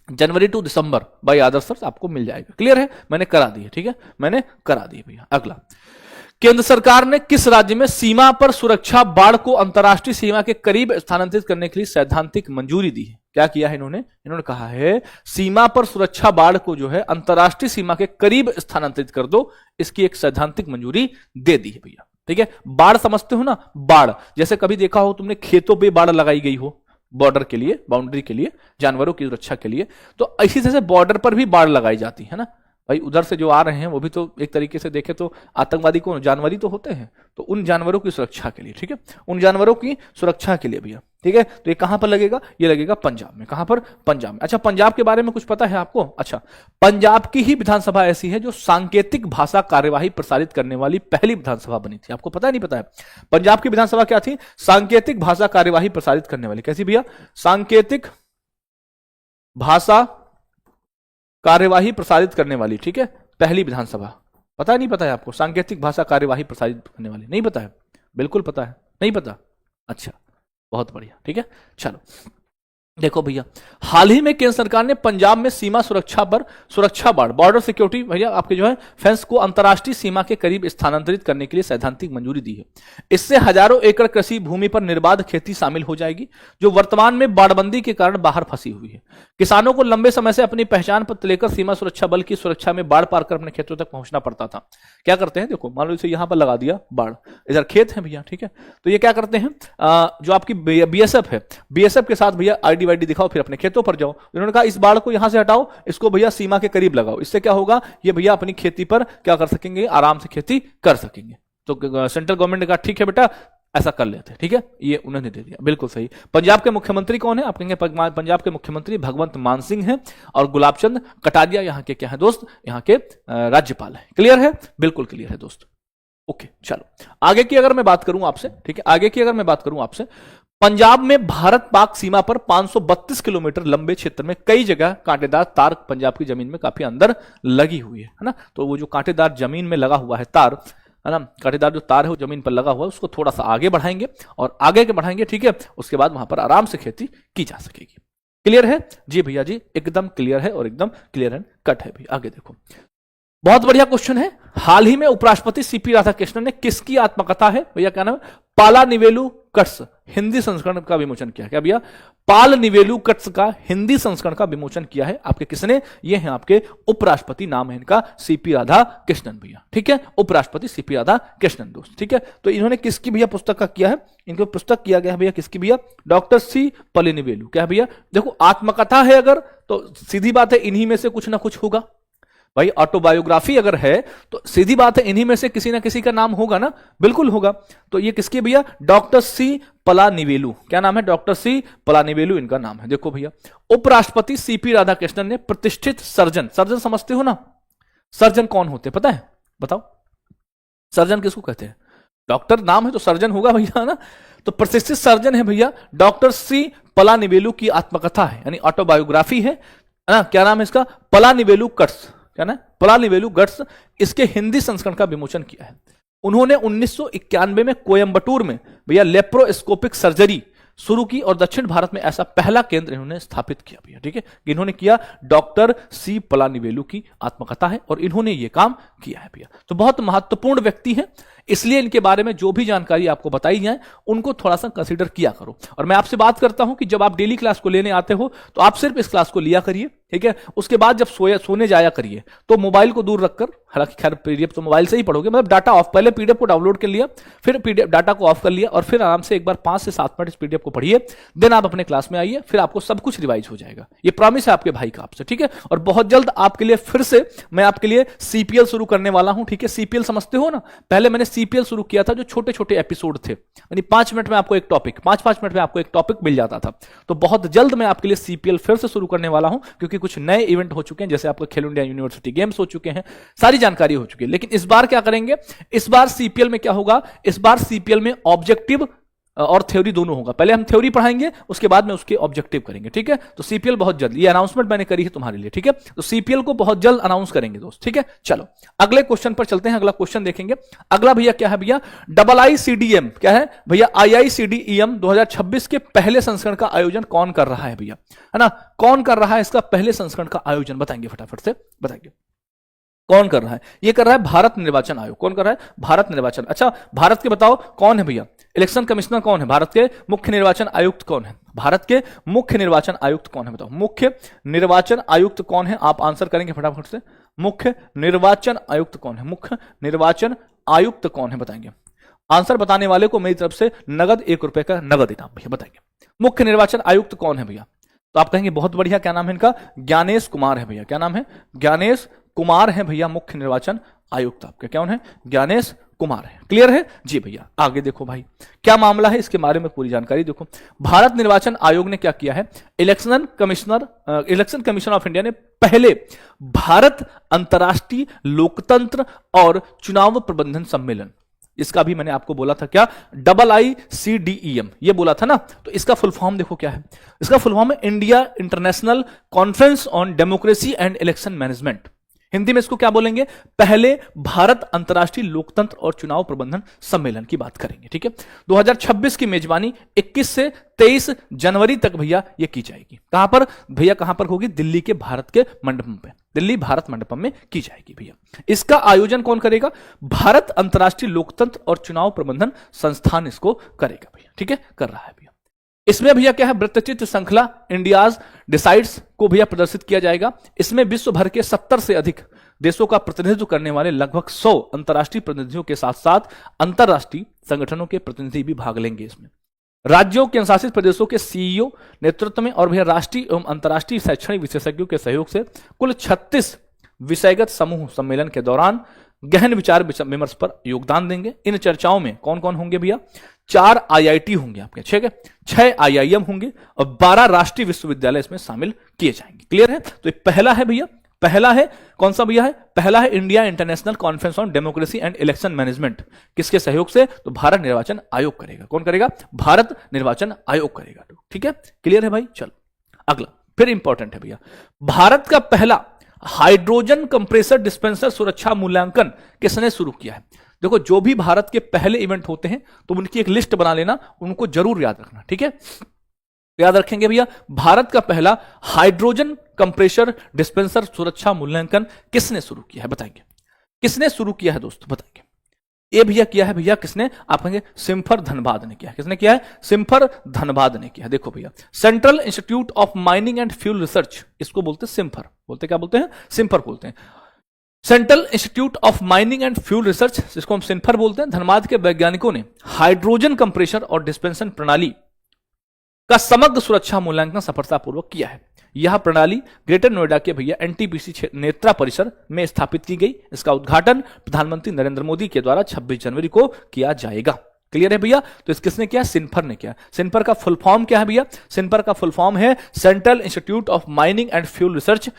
जनवरी टू दिसंबर बाय आदर्श सर, आपको मिल जाएगा। क्लियर है, मैंने करा दी है, ठीक है, मैंने करा दी भैया। अगला, केंद्र सरकार ने किस राज्य में सीमा पर सुरक्षा बाढ़ को अंतर्राष्ट्रीय सीमा के करीब स्थानांतरित करने के लिए सैद्धांतिक मंजूरी दी है? क्या किया है इन्होंने कहा है सीमा पर सुरक्षा बाढ़ को जो है अंतर्राष्ट्रीय सीमा के करीब स्थानांतरित कर दो, इसकी एक सैद्धांतिक मंजूरी दे दी है भैया, ठीक है। बाढ़ समझते हो ना, बाढ़ जैसे कभी देखा हो तुमने, खेतों पे बाढ़ लगाई गई हो, बॉर्डर के लिए, बाउंड्री के लिए, जानवरों की सुरक्षा के लिए, तो इसी तरह से बॉर्डर पर भी बाढ़ लगाई जाती है ना भाई। उधर से जो आ रहे हैं वो भी तो एक तरीके से देखे तो आतंकवादी कौन, जानवर ही तो होते हैं, तो उन जानवरों की सुरक्षा के लिए, ठीक है, उन जानवरों की सुरक्षा के लिए भैया, ठीक है। तो ये कहां पर लगेगा, ये लगेगा पंजाब में। कहां पर, पंजाब में। अच्छा, पंजाब के बारे में कुछ पता है आपको? अच्छा, पंजाब की ही विधानसभा ऐसी है जो सांकेतिक भाषा कार्यवाही प्रसारित करने वाली पहली विधानसभा बनी थी। आपको पता है नहीं पता है? पंजाब की विधानसभा क्या थी, सांकेतिक भाषा कार्यवाही प्रसारित करने वाली, कैसी भैया, सांकेतिक भाषा कार्यवाही प्रसारित करने वाली, ठीक है, पहली विधानसभा। पता है नहीं पता है आपको, सांकेतिक भाषा कार्यवाही प्रसारित करने वाली, नहीं पता है? बिल्कुल पता है, नहीं पता? अच्छा, बहुत बढ़िया, ठीक है। चलो देखो भैया, हाल ही में केंद्र सरकार ने पंजाब में सीमा सुरक्षा पर सुरक्षा बाढ़, बॉर्डर सिक्योरिटी भैया आपके जो है फेंस को अंतर्राष्ट्रीय सीमा के करीब स्थानांतरित करने के लिए सैद्धांतिक मंजूरी दी है। इससे हजारों एकड़ कृषि भूमि पर निर्बाध खेती शामिल हो जाएगी, जो वर्तमान में बाढ़बंदी के कारण बाहर फंसी हुई है। किसानों को लंबे समय से अपनी पहचान पत्र लेकर सीमा सुरक्षा बल की सुरक्षा में बाढ़ पार कर अपने खेतों तक पहुंचना पड़ता था। क्या करते हैं, देखो मान लो इसे यहां पर लगा दिया बाढ़, इधर खेत है भैया, ठीक है, तो ये क्या करते हैं, जो आपकी बीएसएफ है, बीएसएफ के साथ भैया आईडी वाईडी दिखाओ, फिर अपने खेतों पर जाओ। इन्होंने कहा इस बाढ़ को यहां से हटाओ, इसको भैया सीमा के करीब लगाओ, इससे क्या होगा, ये भैया अपनी खेती पर क्या कर सकेंगे, आराम से खेती कर सकेंगे। तो सेंट्रल गवर्नमेंट ने कहा ठीक है बेटा ऐसा कर लेते हैं, ठीक है, ये उन्होंने दे दिया, बिल्कुल सही। पंजाब के मुख्यमंत्री कौन है, आप कहेंगे पंजाब के मुख्यमंत्री भगवंत मान सिंह हैं, और गुलाब चंद कटारिया यहाँ के क्या है दोस्त, यहाँ के राज्यपाल है। क्लियर है, बिल्कुल क्लियर है दोस्त। ओके, चलो आगे की अगर मैं बात करूं आपसे, ठीक है, आगे की अगर मैं बात करूं आपसे, पंजाब में भारत पाक सीमा पर 532 किलोमीटर लंबे क्षेत्र में कई जगह कांटेदार तार पंजाब की जमीन में काफी अंदर लगी हुई है ना। तो वो जो कांटेदार जमीन में लगा हुआ है तार, है ना, कांटेदार जो तार है वो जमीन पर लगा हुआ है, उसको थोड़ा सा आगे बढ़ाएंगे और आगे के बढ़ाएंगे, ठीक है, उसके बाद वहां पर आराम से खेती की जा सकेगी। क्लियर है जी भैया जी, एकदम क्लियर है और एकदम क्लियर एंड कट है भैया। आगे देखो, बहुत बढ़िया क्वेश्चन है। हाल ही में उपराष्ट्रपति सीपी राधाकृष्णन ने किसकी आत्मकथा है भैया, क्या नाम है, पाला निवेलु कट्स हिंदी संस्करण का विमोचन किया। क्या भैया, पाल निवेलु कट्स का हिंदी संस्करण का विमोचन किया है। आपके किसने, ये हैं आपके उपराष्ट्रपति, नाम है इनका सीपी राधाकृष्णन भैया, ठीक है, उपराष्ट्रपति सीपी राधाकृष्णन दोस्त, ठीक है। तो इन्होंने किसकी भैया पुस्तक का किया है, इनको पुस्तक किया गया है भैया किसकी भैया, डॉक्टर सी पलिनिवेलु। क्या भैया, देखो आत्मकथा है अगर, तो सीधी बात है इन्हीं में से कुछ ना कुछ होगा भाई। ऑटोबायोग्राफी अगर है तो सीधी बात है इन्हीं में से किसी ना किसी का नाम होगा ना, बिल्कुल होगा। तो ये किसकी भैया, डॉक्टर सी पलानिवेलु। क्या नाम है, डॉक्टर सी पलानिवेलु इनका नाम है। देखो भैया, उपराष्ट्रपति सीपी राधाकृष्णन ने प्रतिष्ठित सर्जन, सर्जन समझते हो ना, सर्जन कौन होते पता है, बताओ, सर्जन किसको कहते हैं, डॉक्टर नाम है तो सर्जन होगा भैया ना। तो प्रतिष्ठित सर्जन है भैया डॉक्टर सी पलानिवेलु की आत्मकथा है, यानी ऑटोबायोग्राफी है ना। क्या नाम है इसका, पलानिवेलु कट्स। क्या ना, पलानिवेलु गट्स, इसके हिंदी संस्करण का विमोचन किया है। उन्होंने 1991 में कोयंबटूर में भैया लेप्रोस्कोपिक सर्जरी शुरू की और दक्षिण भारत में ऐसा पहला केंद्र इन्होंने स्थापित किया भैया, ठीक है। इन्होंने किया, डॉक्टर सी पलानिवेलु की आत्मकथा है और इन्होंने ये काम किया है भैया। तो बहुत महत्वपूर्ण व्यक्ति हैं, इसलिए इनके बारे में जो भी जानकारी आपको बताई जाए उनको थोड़ा सा कंसीडर किया करो। और मैं आपसे बात करता हूं कि जब आप डेली क्लास को लेने आते हो तो आप सिर्फ इस क्लास को लिया करिए, ठीक है। उसके बाद जब सोने जाया करिए तो मोबाइल को दूर रखकर, हालांकि खैर पीडीएफ तो मोबाइल से ही पढ़ोगे, मतलब डाटा ऑफ, पहले पीडीएफ को डाउनलोड कर लिया, फिर पीडीएफ डाटा को ऑफ कर लिया और फिर आराम से एक बार 5 से 7 मिनट इस पीडीएफ को पढ़िए, देन आप अपने क्लास में आइए, फिर आपको सब कुछ रिवाइज हो जाएगा। ये प्रॉमिस है आपके भाई का आपसे, ठीक है। और बहुत जल्द आपके लिए फिर से मैं आपके लिए सीपीएल शुरू करने वाला हूं, ठीक है। सीपीएल समझते हो ना, पहले मैंने सीपीएल शुरू किया था जो छोटे छोटे एपिसोड थे, यानी 5 मिनट में आपको एक टॉपिक, 5-5 मिनट में आपको एक टॉपिक मिल जाता था। तो बहुत जल्द मैं आपके लिए सीपीएल फिर से शुरू करने वाला हूं, क्योंकि कुछ नए इवेंट हो चुके हैं, जैसे आपको खेलो इंडिया यूनिवर्सिटी गेम्स हो चुके हैं, सारी जानकारी हो चुकी है। लेकिन इस बार क्या करेंगे, इस बार सीपीएल में क्या होगा, इस बार सीपीएल में ऑब्जेक्टिव और थ्योरी दोनों होगा। पहले हम थ्योरी पढ़ाएंगे, उसके बाद में उसके ऑब्जेक्टिव करेंगे, ठीक है। तो सीपीएल बहुत जल्द, ये अनाउंसमेंट मैंने करी है तुम्हारे लिए, ठीक है। तो सीपीएल को बहुत जल्द अनाउंस करेंगे दोस्त, ठीक है। चलो अगले क्वेश्चन पर चलते हैं, अगला क्वेश्चन देखेंगे। अगला भैया क्या है भैया, IICDM क्या है भैया, IICDEM 2026 के पहले संस्करण का आयोजन कौन कर रहा है भैया, है ना, कौन कर रहा है इसका पहले संस्करण का आयोजन, बताएंगे फटाफट से बताएंगे कौन कर रहा है। ये कर रहा है भारत निर्वाचन आयोग। कौन कर रहा है, भारत निर्वाचन। अच्छा भारत के बताओ कौन है भैया, इलेक्शन कमिश्नर कौन है, भारत के मुख्य निर्वाचन आयुक्त कौन है, भारत के मुख्य निर्वाचन आयुक्त कौन है, बताओ मुख्य निर्वाचन आयुक्त कौन है, आप आंसर करेंगे फटाफट से। मुख्य निर्वाचन आयुक्त कौन है, मुख्य निर्वाचन आयुक्त कौन है, बताएंगे। आंसर बताने वाले को मेरी तरफ से नगद ₹1 का नगद इनाम भैया, बताएंगे मुख्य निर्वाचन आयुक्त कौन है भैया। तो आप कहेंगे बहुत बढ़िया, क्या नाम है इनका, ज्ञानेश कुमार है भैया। क्या नाम है, ज्ञानेश कुमार है भैया मुख्य निर्वाचन आयुक्त आपके, कौन है, ज्ञानेश कुमार है। क्लियर है जी भैया। आगे देखो भाई क्या मामला है, इसके बारे में पूरी जानकारी देखो। भारत निर्वाचन आयोग ने क्या किया है, इलेक्शन कमीशन ऑफ इंडिया ने पहले भारत अंतर्राष्ट्रीय लोकतंत्र और चुनाव प्रबंधन सम्मेलन, इसका भी मैंने आपको बोला था क्या, IICDEM ये बोला था ना। तो इसका फुल फॉर्म देखो क्या है, इसका फुल फॉर्म है India international conference on democracy and election management. Hindi में इसको क्या बोलेंगे, पहले भारत अंतर्राष्ट्रीय लोकतंत्र और चुनाव प्रबंधन सम्मेलन की बात करेंगे, ठीक है। 2026 की मेजबानी 21 से 23 जनवरी तक भैया ये की जाएगी। कहां पर भैया, कहां पर होगी, दिल्ली के भारत के मंडपम पे, दिल्ली भारत मंडपम में की जाएगी भैया। इसका आयोजन कौन करेगा, भारत अंतर्राष्ट्रीय लोकतंत्र और चुनाव प्रबंधन संस्थान इसको करेगा भैया, ठीक है, कर रहा है भैया। इसमें भैया क्या है, वृत्तचित्र श्रृंखला इंडियाज डिसाइड्स को भैया प्रदर्शित किया जाएगा। इसमें विश्व भर के 70 से अधिक देशों का प्रतिनिधित्व करने वाले लगभग 100 अंतर्राष्ट्रीय प्रतिनिधियों के साथ साथ अंतर्राष्ट्रीय संगठनों के प्रतिनिधि भी भाग लेंगे इसमें। राज्यों के शासित प्रदेशों के सीईओ नेतृत्व में और भैया राष्ट्रीय एवं अंतर्राष्ट्रीय शैक्षणिक विशेषज्ञों के सहयोग से कुल 36 विषयगत समूह सम्मेलन के दौरान गहन विचार विमर्श पर योगदान देंगे। इन चर्चाओं में कौन कौन होंगे भैया, 4 IIT होंगे आपके, 6 IIM होंगे और 12 राष्ट्रीय विश्वविद्यालय इसमें शामिल किए जाएंगे। क्लियर है। तो ये पहला है भैया, पहला है कौन सा भैया है, पहला है India international conference on democracy and election management. किसके सहयोग से, तो भारत निर्वाचन आयोग करेगा। कौन करेगा, भारत निर्वाचन आयोग करेगा, ठीक है। क्लियर है भाई। चलो अगला फिर इंपॉर्टेंट है भैया, भारत का पहला हाइड्रोजन कंप्रेसर डिस्पेंसर सुरक्षा मूल्यांकन किसने शुरू किया है। देखो जो भी भारत के पहले इवेंट होते हैं तो उनकी एक लिस्ट बना लेना, उनको जरूर याद रखना, ठीक है। याद रखेंगे भैया, भारत का पहला हाइड्रोजन कंप्रेसर डिस्पेंसर सुरक्षा मूल्यांकन किसने शुरू किया है, बताएंगे किसने शुरू किया है दोस्तों, बताएंगे। ये भैया किया है भैया किसने, आप कहेंगे सिम्फर धनबाद ने किया है। किसने किया है, सिम्फर धनबाद ने किया है। देखो भैया central institute of mining and fuel research, इसको बोलते हैं सिम्फर, बोलते क्या बोलते हैं, सिम्फर बोलते हैं। Central institute of mining and fuel research, जिसको हम सिम्फर बोलते हैं, धनबाद के वैज्ञानिकों ने हाइड्रोजन कंप्रेशर और डिस्पेंसन प्रणाली का समग्र सुरक्षा मूल्यांकन सफलतापूर्वक किया है। यह प्रणाली ग्रेटर नोएडा के भैया NTPC नेत्रा परिसर में स्थापित की गई। इसका उद्घाटन प्रधानमंत्री नरेंद्र मोदी के द्वारा 26 जनवरी को किया जाएगा। क्लियर है भैया। तो इस किसने किया, सिन्फर ने किया। सिन्फर का फुल फॉर्म क्या है भैया, सिन्फर का फुल फॉर्म है central institute of mining and fuel research,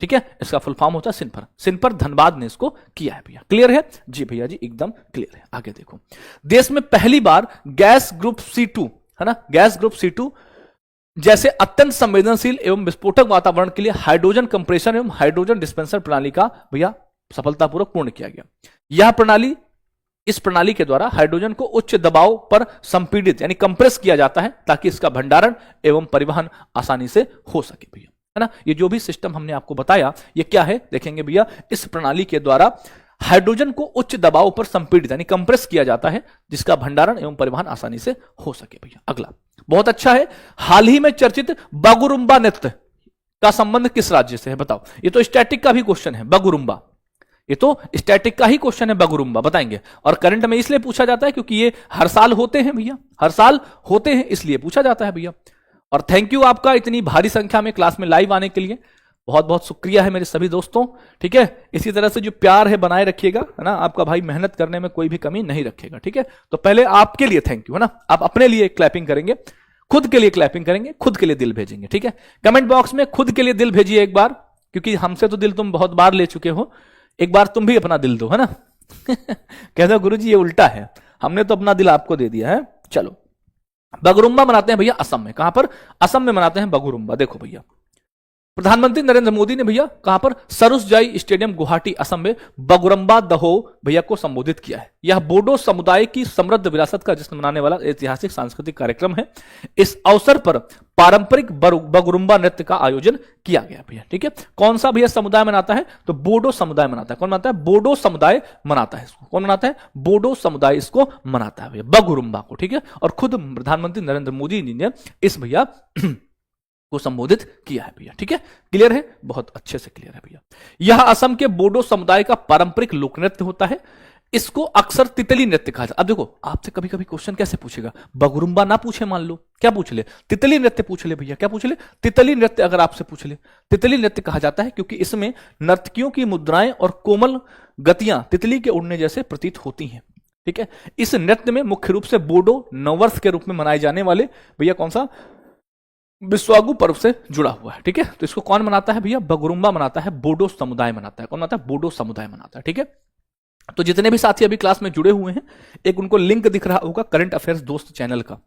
ठीक है। इसका फुल फॉर्म होता है सिन्फर। सिन्फर धनबाद ने इसको किया है भैया। क्लियर है जी भैया जी, एकदम क्लियर है। आगे देखो, देश में पहली बार गैस ग्रुप C2 है ना, गैस ग्रुप C2 जैसे अत्यंत संवेदनशील एवं विस्फोटक वातावरण के लिए हाइड्रोजन कंप्रेशन एवं हाइड्रोजन डिस्पेंसर प्रणाली का भैया सफलतापूर्वक पूर्ण किया गया। यह प्रणाली, इस प्रणाली के द्वारा हाइड्रोजन को उच्च दबाव पर संपीड़ित यानी कंप्रेस किया जाता है ताकि इसका भंडारण एवं परिवहन आसानी से हो सके भैया, है ना। ये जो भी सिस्टम हमने आपको बताया ये क्या है देखेंगे भैया। इस प्रणाली के द्वारा हाइड्रोजन को उच्च दबाव पर संपीड़ित यानी कंप्रेस किया जाता है जिसका भंडारण एवं परिवहन आसानी से हो सके भैया। अगला बहुत अच्छा है, हाल ही में चर्चित बागुरुम्बा नृत्य का संबंध किस राज्य से है बताओ। ये तो स्टैटिक का भी क्वेश्चन है बागुरुम्बा, ये तो स्टैटिक का ही क्वेश्चन है बागुरुम्बा, बताएंगे। और करंट में इसलिए पूछा जाता है क्योंकि ये हर साल होते हैं भैया, हर साल होते हैं इसलिए पूछा जाता है भैया। और थैंक यू आपका इतनी भारी संख्या में क्लास में लाइव आने के लिए, बहुत बहुत शुक्रिया है मेरे सभी दोस्तों, ठीक है। इसी तरह से जो प्यार है बनाए रखिएगा, है ना। आपका भाई मेहनत करने में कोई भी कमी नहीं रखेगा, ठीक है। तो पहले आपके लिए थैंक यू, है ना। आप अपने लिए क्लैपिंग करेंगे, खुद के लिए क्लैपिंग करेंगे, खुद के लिए दिल भेजेंगे, ठीक है। कमेंट बॉक्स में खुद के लिए दिल भेजिए एक बार, क्योंकि हमसे तो दिल तुम बहुत बार ले चुके हो, एक बार तुम भी अपना दिल दो, है ना। कहते हो गुरुजी ये उल्टा है, हमने तो अपना दिल आपको दे दिया है। चलो बागुरुम्बा मनाते हैं भैया असम में, कहां पर, असम में मनाते हैं बागुरुम्बा। देखो भैया प्रधानमंत्री नरेंद्र मोदी ने भैया कहां पर, सरुसजाई स्टेडियम गुवाहाटी असम में बागुरुम्बा दहो भैया को संबोधित किया है। यह बोडो समुदाय की समृद्ध विरासत का जश्न मनाने वाला ऐतिहासिक सांस्कृतिक कार्यक्रम है। इस अवसर पर पारंपरिक बागुरुम्बा नृत्य का आयोजन किया गया भैया, ठीक है। कौन सा भैया समुदाय मनाता है, तो बोडो समुदाय मनाता है। कौन मनाता है, बोडो समुदाय मनाता है इसको। कौन मनाता है, बोडो समुदाय इसको मनाता है भैया बागुरुम्बा को, ठीक है। और खुद प्रधानमंत्री नरेंद्र मोदी जी ने इस भैया को संबोधित किया है भैया, ठीक है। क्लियर है, बहुत अच्छे से क्लियर है भैया। यह असम के बोडो समुदाय का पारंपरिक लोक नृत्य होता है। इसको अक्सर तितली नृत्य कहा जाता है। अब देखो आपसे कभी कभी क्वेश्चन कैसे पूछेगा, बागुरुम्बा ना पूछे, मान लो क्या पूछ ले, तितली नृत्य पूछ ले भैया, क्या पूछ ले, तितली नृत्य। अगर आपसे पूछ ले, तितली नृत्य कहा जाता है क्योंकि इसमें नर्तकियों की मुद्राएं और कोमल गतियां तितली के उड़ने जैसे प्रतीत होती हैं, ठीक है। इस नृत्य में मुख्य रूप से बोडो नववर्ष के रूप में मनाए जाने वाले भैया कौन सा, बिस्वागु पर्व से जुड़ा हुआ है, ठीक है। तो इसको कौन मनाता है भैया, बागुरुम्बा मनाता है, बोडो समुदाय मनाता है। कौन मनाता है, बोडो समुदाय मनाता है, ठीक है। तो जितने भी साथी अभी क्लास में जुड़े हुए हैं, एक उनको लिंक दिख रहा होगा करंट अफेयर्स दोस्त चैनल का।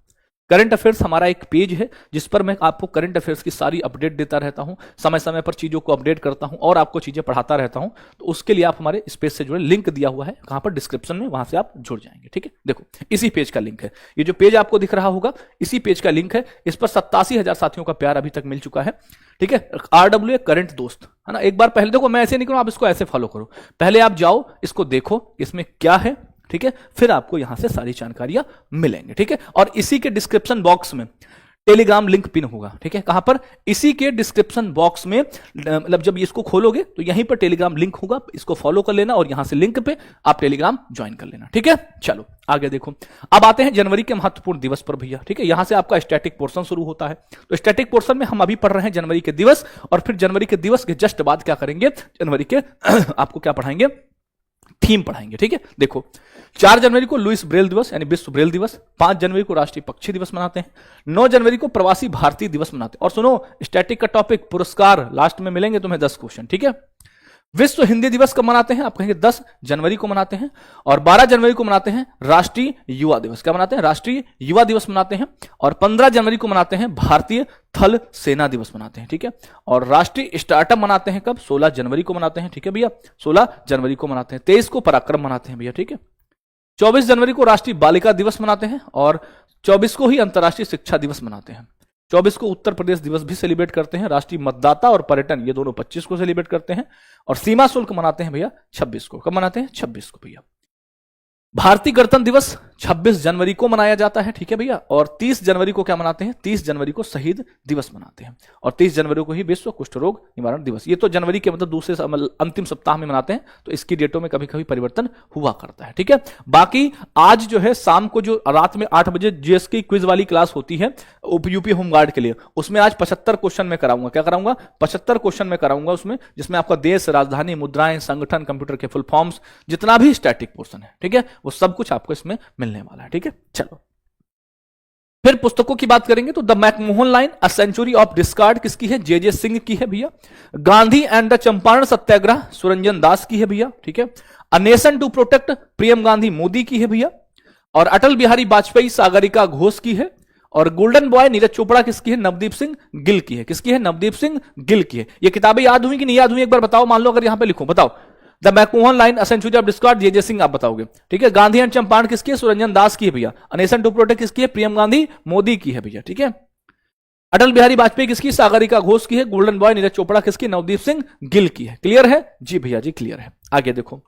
करंट अफेयर्स हमारा एक पेज है जिस पर मैं आपको करंट अफेयर्स की सारी अपडेट देता रहता हूं, समय समय पर चीजों को अपडेट करता हूं और आपको चीजें पढ़ाता रहता हूं। तो उसके लिए आप हमारे इस पेज से जुड़े, लिंक दिया हुआ है कहां पर, डिस्क्रिप्शन में, वहां से आप जुड़ जाएंगे, ठीक है। देखो इसी पेज का लिंक है, ये जो पेज आपको दिख रहा होगा इसी पेज का लिंक है। इस पर 87,000 साथियों का प्यार अभी तक मिल चुका है, ठीक है। RWA करंट दोस्त, है ना। एक बार पहले देखो, मैं ऐसे नहीं करूं, आप इसको ऐसे फॉलो करो। पहले आप जाओ, इसको देखो इसमें क्या है, ठीक है। फिर आपको यहां से सारी जानकारियां मिलेंगे, ठीक है। और इसी के डिस्क्रिप्शन बॉक्स में टेलीग्राम लिंक पिन होगा, ठीक है। कहां पर, इसी के डिस्क्रिप्शन बॉक्स में, मतलब जब इसको खोलोगे तो यहीं पर टेलीग्राम लिंक होगा, इसको फॉलो कर लेना और यहां से लिंक पे आप टेलीग्राम ज्वाइन कर लेना, ठीक है। चलो आगे देखो, अब आते हैं जनवरी के महत्वपूर्ण दिवस पर भैया, ठीक है। यहां से आपका स्टैटिक पोर्शन शुरू होता है। तो स्टैटिक पोर्शन में हम अभी पढ़ रहे हैं जनवरी के दिवस, और फिर जनवरी के दिवस के जस्ट बाद क्या करेंगे, जनवरी के आपको क्या पढ़ाएंगे, थीम पढ़ाएंगे, ठीक है। देखो 4 जनवरी को लुइस ब्रेल दिवस यानी विश्व ब्रेल दिवस, 5 जनवरी को राष्ट्रीय पक्षी दिवस मनाते हैं, 9 जनवरी को प्रवासी भारतीय दिवस मनाते हैं। और सुनो स्टैटिक का टॉपिक पुरस्कार लास्ट में मिलेंगे तुम्हें 10 क्वेश्चन, ठीक है। विश्व हिंदी दिवस कब मनाते हैं, आप कहेंगे 10 जनवरी को मनाते हैं। और 12 जनवरी को मनाते हैं राष्ट्रीय युवा दिवस। क्या मनाते हैं, राष्ट्रीय युवा दिवस मनाते हैं। और 15 जनवरी को मनाते हैं भारतीय थल सेना दिवस मनाते हैं, ठीक है। और राष्ट्रीय स्टार्टअप मनाते हैं कब, 16 जनवरी को मनाते हैं, ठीक है भैया, 16 जनवरी को मनाते हैं। 23 को पराक्रम मनाते हैं भैया, ठीक है। 24 जनवरी को राष्ट्रीय बालिका दिवस मनाते हैं और 24 को ही अंतर्राष्ट्रीय शिक्षा दिवस मनाते हैं। 24 को उत्तर प्रदेश दिवस भी सेलिब्रेट करते हैं। राष्ट्रीय मतदाता और पर्यटन ये दोनों 25 को सेलिब्रेट करते हैं। और सीमा शुल्क मनाते हैं भैया 26 को। कब मनाते हैं, 26 को भैया। भारतीय गणतंत्र दिवस 26 जनवरी को मनाया जाता है, ठीक है भैया। और 30 जनवरी को क्या मनाते हैं, 30 जनवरी को शहीद दिवस मनाते हैं। और 30 जनवरी को ही विश्व कुष्ठ रोग निवारण दिवस। ये तो जनवरी के मतलब दूसरे अंतिम सप्ताह में मनाते हैं, तो इसकी डेटों में कभी कभी परिवर्तन हुआ करता है, ठीक है। बाकी आज जो है शाम को जो रात में 8 बजे जीएस की क्विज वाली क्लास होती है यूपी होमगार्ड के लिए, उसमें आज 75 क्वेश्चन में कराऊंगा। क्या कराऊंगा, 75 क्वेश्चन में कराऊंगा उसमें, जिसमें आपका देश, राजधानी, मुद्राएं, संगठन, कंप्यूटर के फुल फॉर्म्स, जितना भी स्टैटिक पोर्शन है, ठीक है, वो सब कुछ आपको इसमें मिलने वाला है, ठीक है। चलो फिर पुस्तकों की बात करेंगे तो the McMahon line a century of discord किसकी है, जे सिंह की है भैया। गांधी एंड द चंपारण सत्याग्रह सुरंजन दास की है भैया, ठीक है। A nation to protect Priyam Gandhi Mody की है भैया। और अटल बिहारी वाजपेयी सागरिका घोष की है। और गोल्डन बॉय नीरज चोपड़ा किसकी है? नवदीप सिंह गिल की है। किसकी है? नवदीप सिंह गिल की है। ये किताबें याद हुई कि नहीं याद हुई, एक बार बताओ। मान लो अगर यहां पे लिखो, बताओ the McMahon line, a century of discord, J Singh आप बताओगे, ठीक है। गांधी एंड चंपारण किसकी है? सुरंजन दास की है भैया। अनेसन टू प्रोटेक्ट किसकी है? प्रियम गांधी मोदी की है भैया, ठीक है। अटल बिहारी वाजपेयी किसकी? सागरिका घोष की है। गोल्डन बॉय नीरज चोपड़ा किसकी? नवदीप सिंह गिल की है। क्लियर है जी भैया जी, क्लियर है। आगे देखो,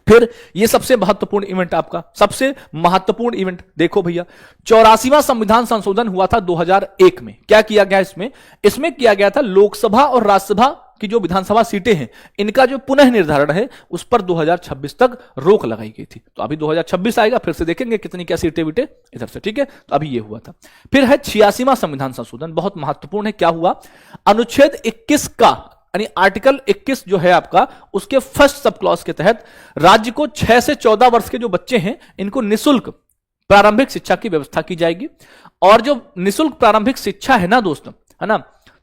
फिर ये सबसे महत्वपूर्ण इवेंट, आपका सबसे महत्वपूर्ण इवेंट देखो भैया, 84वां संविधान संशोधन हुआ था 2001 में। क्या किया गया इसमें किया गया था लोकसभा और राज्यसभा की जो विधानसभा सीटें हैं, इनका जो पुनः निर्धारण है उस पर 2026 तक रोक लगाई गई थी। तो अभी 2026 आएगा, फिर से देखेंगे कितनी क्या सीटें बीटे इधर से, ठीक है। तो अभी ये हुआ था। फिर है 86वां संविधान संशोधन, बहुत महत्वपूर्ण है। क्या हुआ? अनुच्छेद 21 का यानी आर्टिकल 21 जो है आपका, उसके फर्स्ट सब क्लॉज के तहत राज्य को 6 से 14 वर्ष के जो बच्चे हैं इनको निःशुल्क प्रारंभिक शिक्षा की व्यवस्था की जाएगी। और जो निःशुल्क प्रारंभिक शिक्षा है ना दोस्तों, है ना,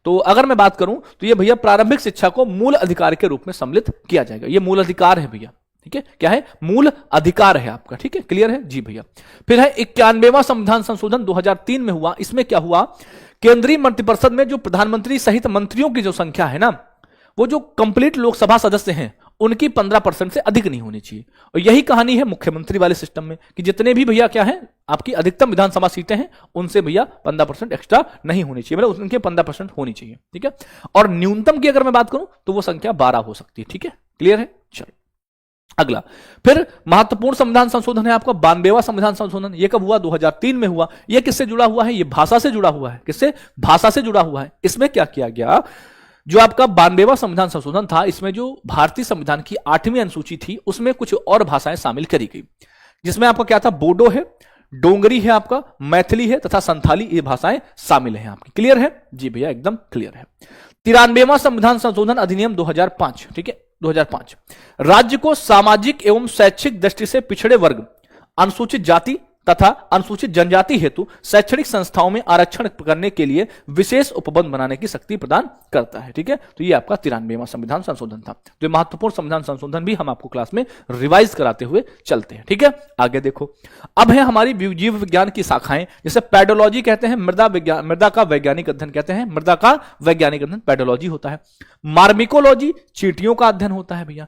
तो अगर मैं बात करूं तो ये भैया प्रारंभिक शिक्षा को मूल अधिकार के रूप में सम्मिलित किया जाएगा। ये मूल अधिकार है भैया, ठीक है। क्या है? मूल अधिकार है आपका, ठीक है। क्लियर है जी भैया। फिर है 91वां संविधान संशोधन 2003 में हुआ। इसमें क्या हुआ? केंद्रीय मंत्रिपरिषद में जो प्रधानमंत्री सहित मंत्रियों की जो संख्या है ना, वो जो कंप्लीट लोकसभा सदस्य हैं उनकी 15% से अधिक नहीं होनी चाहिए। और यही कहानी है मुख्यमंत्री वाले सिस्टम में कि जितने भी भैया क्या है आपकी अधिकतम विधानसभा सीटें हैं उनसे भैया 15% एक्स्ट्रा नहीं होनी चाहिए, मतलब उनके 15% होनी चाहिए, ठीक है। और न्यूनतम की अगर मैं बात करूं तो वो संख्या 12 हो सकती है, ठीक है। क्लियर है? चलो अगला, फिर महत्वपूर्ण संविधान संशोधन है आपका 92वां संविधान संशोधन। ये कब हुआ? 2003 में हुआ। ये किससे जुड़ा हुआ है? ये भाषा से जुड़ा हुआ है। किससे? भाषा से जुड़ा हुआ है। इसमें क्या किया गया? जो आपका 92वां संविधान संशोधन था, इसमें जो भारतीय संविधान की 8वीं अनुसूची थी उसमें कुछ और भाषाएं शामिल करी गई, जिसमें आपका क्या था? बोडो है, डोंगरी है, आपका मैथिली है तथा संथाली, ये भाषाएं शामिल हैं आपकी। क्लियर है जी भैया? एकदम क्लियर है। 93वां संविधान संशोधन अधिनियम 2005, ठीक है 2005, राज्य को सामाजिक एवं शैक्षिक दृष्टि से पिछड़े वर्ग, अनुसूचित जाति तथा अनुसूचित जनजाति हेतु शैक्षणिक संस्थाओं में आरक्षण करने के लिए विशेष उपबंध बनाने की शक्ति प्रदान करता है, ठीक है। तो ये आपका 93वां संविधान संशोधन था। तो ये महत्वपूर्ण संविधान संशोधन भी हम आपको क्लास में रिवाइज कराते हुए चलते हैं, ठीक है। आगे देखो, अब है हमारी जीव विज्ञान की शाखाएं, जैसे पेडोलॉजी कहते हैं, मृदा का वैज्ञानिक अध्ययन कहते हैं, मृदा का वैज्ञानिक अध्ययन पेडोलॉजी होता है। मार्मिकोलॉजी चींटियों का अध्ययन होता है भैया।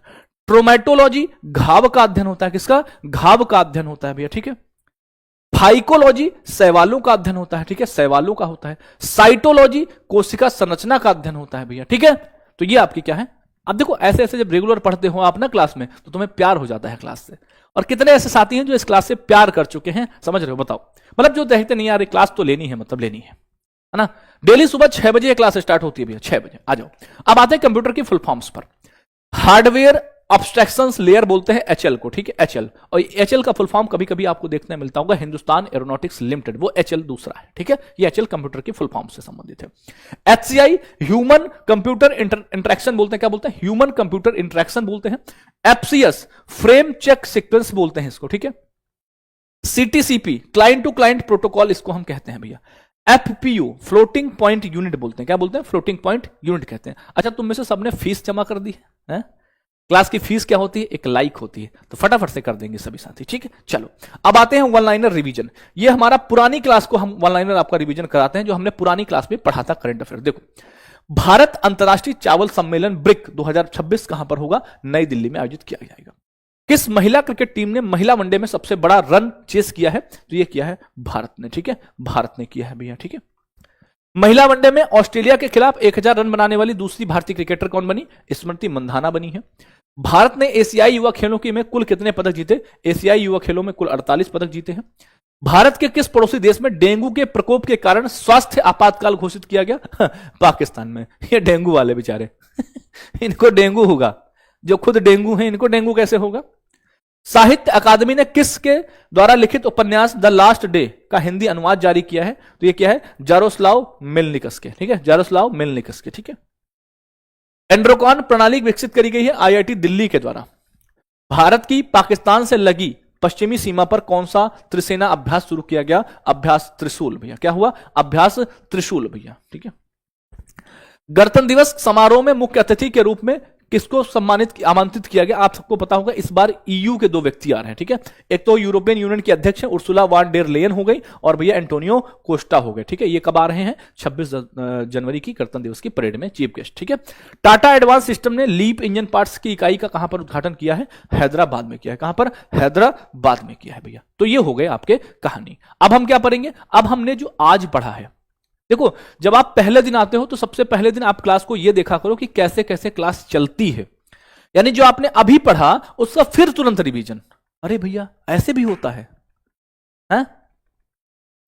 ट्रोमेटोलॉजी घाव का अध्ययन होता है। किसका? घाव का अध्ययन होता है भैया, ठीक है। फाइकोलॉजी शैवालों का अध्ययन होता है, ठीक है, शैवालों का होता है। साइटोलॉजी कोशिका संरचना का अध्ययन होता है भैया, ठीक है। तो ये आपकी क्या है? अब देखो ऐसे ऐसे जब रेगुलर पढ़ते हो आप ना क्लास में, तो तुम्हें प्यार हो जाता है क्लास से। और कितने ऐसे साथी हैं जो इस क्लास से प्यार कर चुके हैं, समझ रहे हो? बताओ, मतलब जो देखते नहीं यार क्लास तो लेनी है, मतलब लेनी है ना। डेली सुबह 6 बजे क्लास स्टार्ट होती है भैया, 6 बजे आ जाओ। अब आते हैं कंप्यूटर की फुल फॉर्म्स पर। हार्डवेयर अब्स्ट्रैक्शंस लेयर बोलते हैं एचएल को, ठीक है, एचएल। और एचएल का फुल फॉर्म कभी कभी आपको देखने मिलता होगा हिंदुस्तान एरोनॉटिक्स लिमिटेड, वो एचएल दूसरा है, ठीक है। ये एचएल कंप्यूटर की फुल फॉर्म से संबंधित है। एचसीआई ह्यूमन कंप्यूटर इंटरेक्शन बोलते हैं, क्या बोलते हैं? ह्यूमन कंप्यूटर इंटरेक्शन बोलते हैं। एफसीएस फ्रेम चेक सीक्वेंस बोलते हैं इसको, ठीक है। सीटीसीपी क्लाइंट टू क्लाइंट प्रोटोकॉल इसको हम कहते हैं भैया। एफपीयू फ्लोटिंग पॉइंट यूनिट बोलते हैं, क्या बोलते हैं? फ्लोटिंग पॉइंट यूनिट कहते हैं। अच्छा, तुम में से सबने फीस जमा कर दी है? क्लास की फीस क्या होती है? एक लाइक होती है, तो फटाफट से कर देंगे सभी साथी, ठीक है। चलो अब आते हैं वन लाइनर रिवीजन। ये हमारा पुरानी क्लास को हम वन लाइनर आपका रिवीजन कराते हैं, जो हमने पुरानी क्लास में पढ़ा था करंट अफेयर। देखो, भारत अंतरराष्ट्रीय चावल सम्मेलन ब्रिक 2026 कहां पर होगा? नई दिल्ली में आयोजित किया जाएगा। किस महिला क्रिकेट टीम ने महिला वनडे में सबसे बड़ा रन चेस किया है? तो ये किया है भारत ने, ठीक है, भारत ने किया है भैया, ठीक है। महिला वनडे में ऑस्ट्रेलिया के खिलाफ 1000 रन बनाने वाली दूसरी भारतीय क्रिकेटर कौन बनी? स्मृति मंधाना बनी है। भारत ने एशियाई युवा खेलों की में कुल कितने पदक जीते? एशियाई युवा खेलों में कुल 48 पदक जीते हैं। भारत के किस पड़ोसी देश में डेंगू के प्रकोप के कारण स्वास्थ्य आपातकाल घोषित किया गया? पाकिस्तान में। ये डेंगू वाले बेचारे इनको डेंगू होगा, जो खुद डेंगू है इनको डेंगू कैसे होगा? साहित्य अकादमी ने किसके द्वारा लिखित उपन्यास द लास्ट डे का हिंदी अनुवाद जारी किया है? तो ये क्या है? जारोस्लाव मेलनिकस के, ठीक है, जारोस्लाव मेलनिकस के, ठीक है। एंड्रोकॉन प्रणाली विकसित करी गई है आईआईटी दिल्ली के द्वारा। भारत की पाकिस्तान से लगी पश्चिमी सीमा पर कौन सा त्रिसेना अभ्यास शुरू किया गया? अभ्यास त्रिशूल भैया। क्या हुआ? अभ्यास त्रिशूल भैया, ठीक है। गणतंत्र दिवस समारोह में मुख्य अतिथि के रूप में किसको आमंत्रित किया गया? आप सबको पता होगा इस बार ईयू के 2 व्यक्ति आ रहे हैं, ठीक है। एक तो यूरोपियन यूनियन के अध्यक्ष हैं उर्सुला वान डेर लेयन हो गई, और भैया एंटोनियो कोस्टा हो गए, ठीक है। ये कब आ रहे हैं? 26 जनवरी की गणतंत्र दिवस की परेड में चीफ गेस्ट, ठीक है। टाटा एडवांस सिस्टम ने लीप इंजन पार्ट्स की इकाई का कहां पर उद्घाटन किया है? हैदराबाद में किया है। कहां पर? हैदराबाद में किया है भैया। तो ये हो गए आपके कहानी। अब हम क्या पढ़ेंगे? अब हमने जो आज पढ़ा है, देखो जब आप पहले दिन आते हो तो सबसे पहले दिन आप क्लास को यह देखा करो कि कैसे कैसे क्लास चलती है, यानी जो आपने अभी पढ़ा उसका फिर तुरंत रिवीजन। अरे भैया ऐसे भी होता है?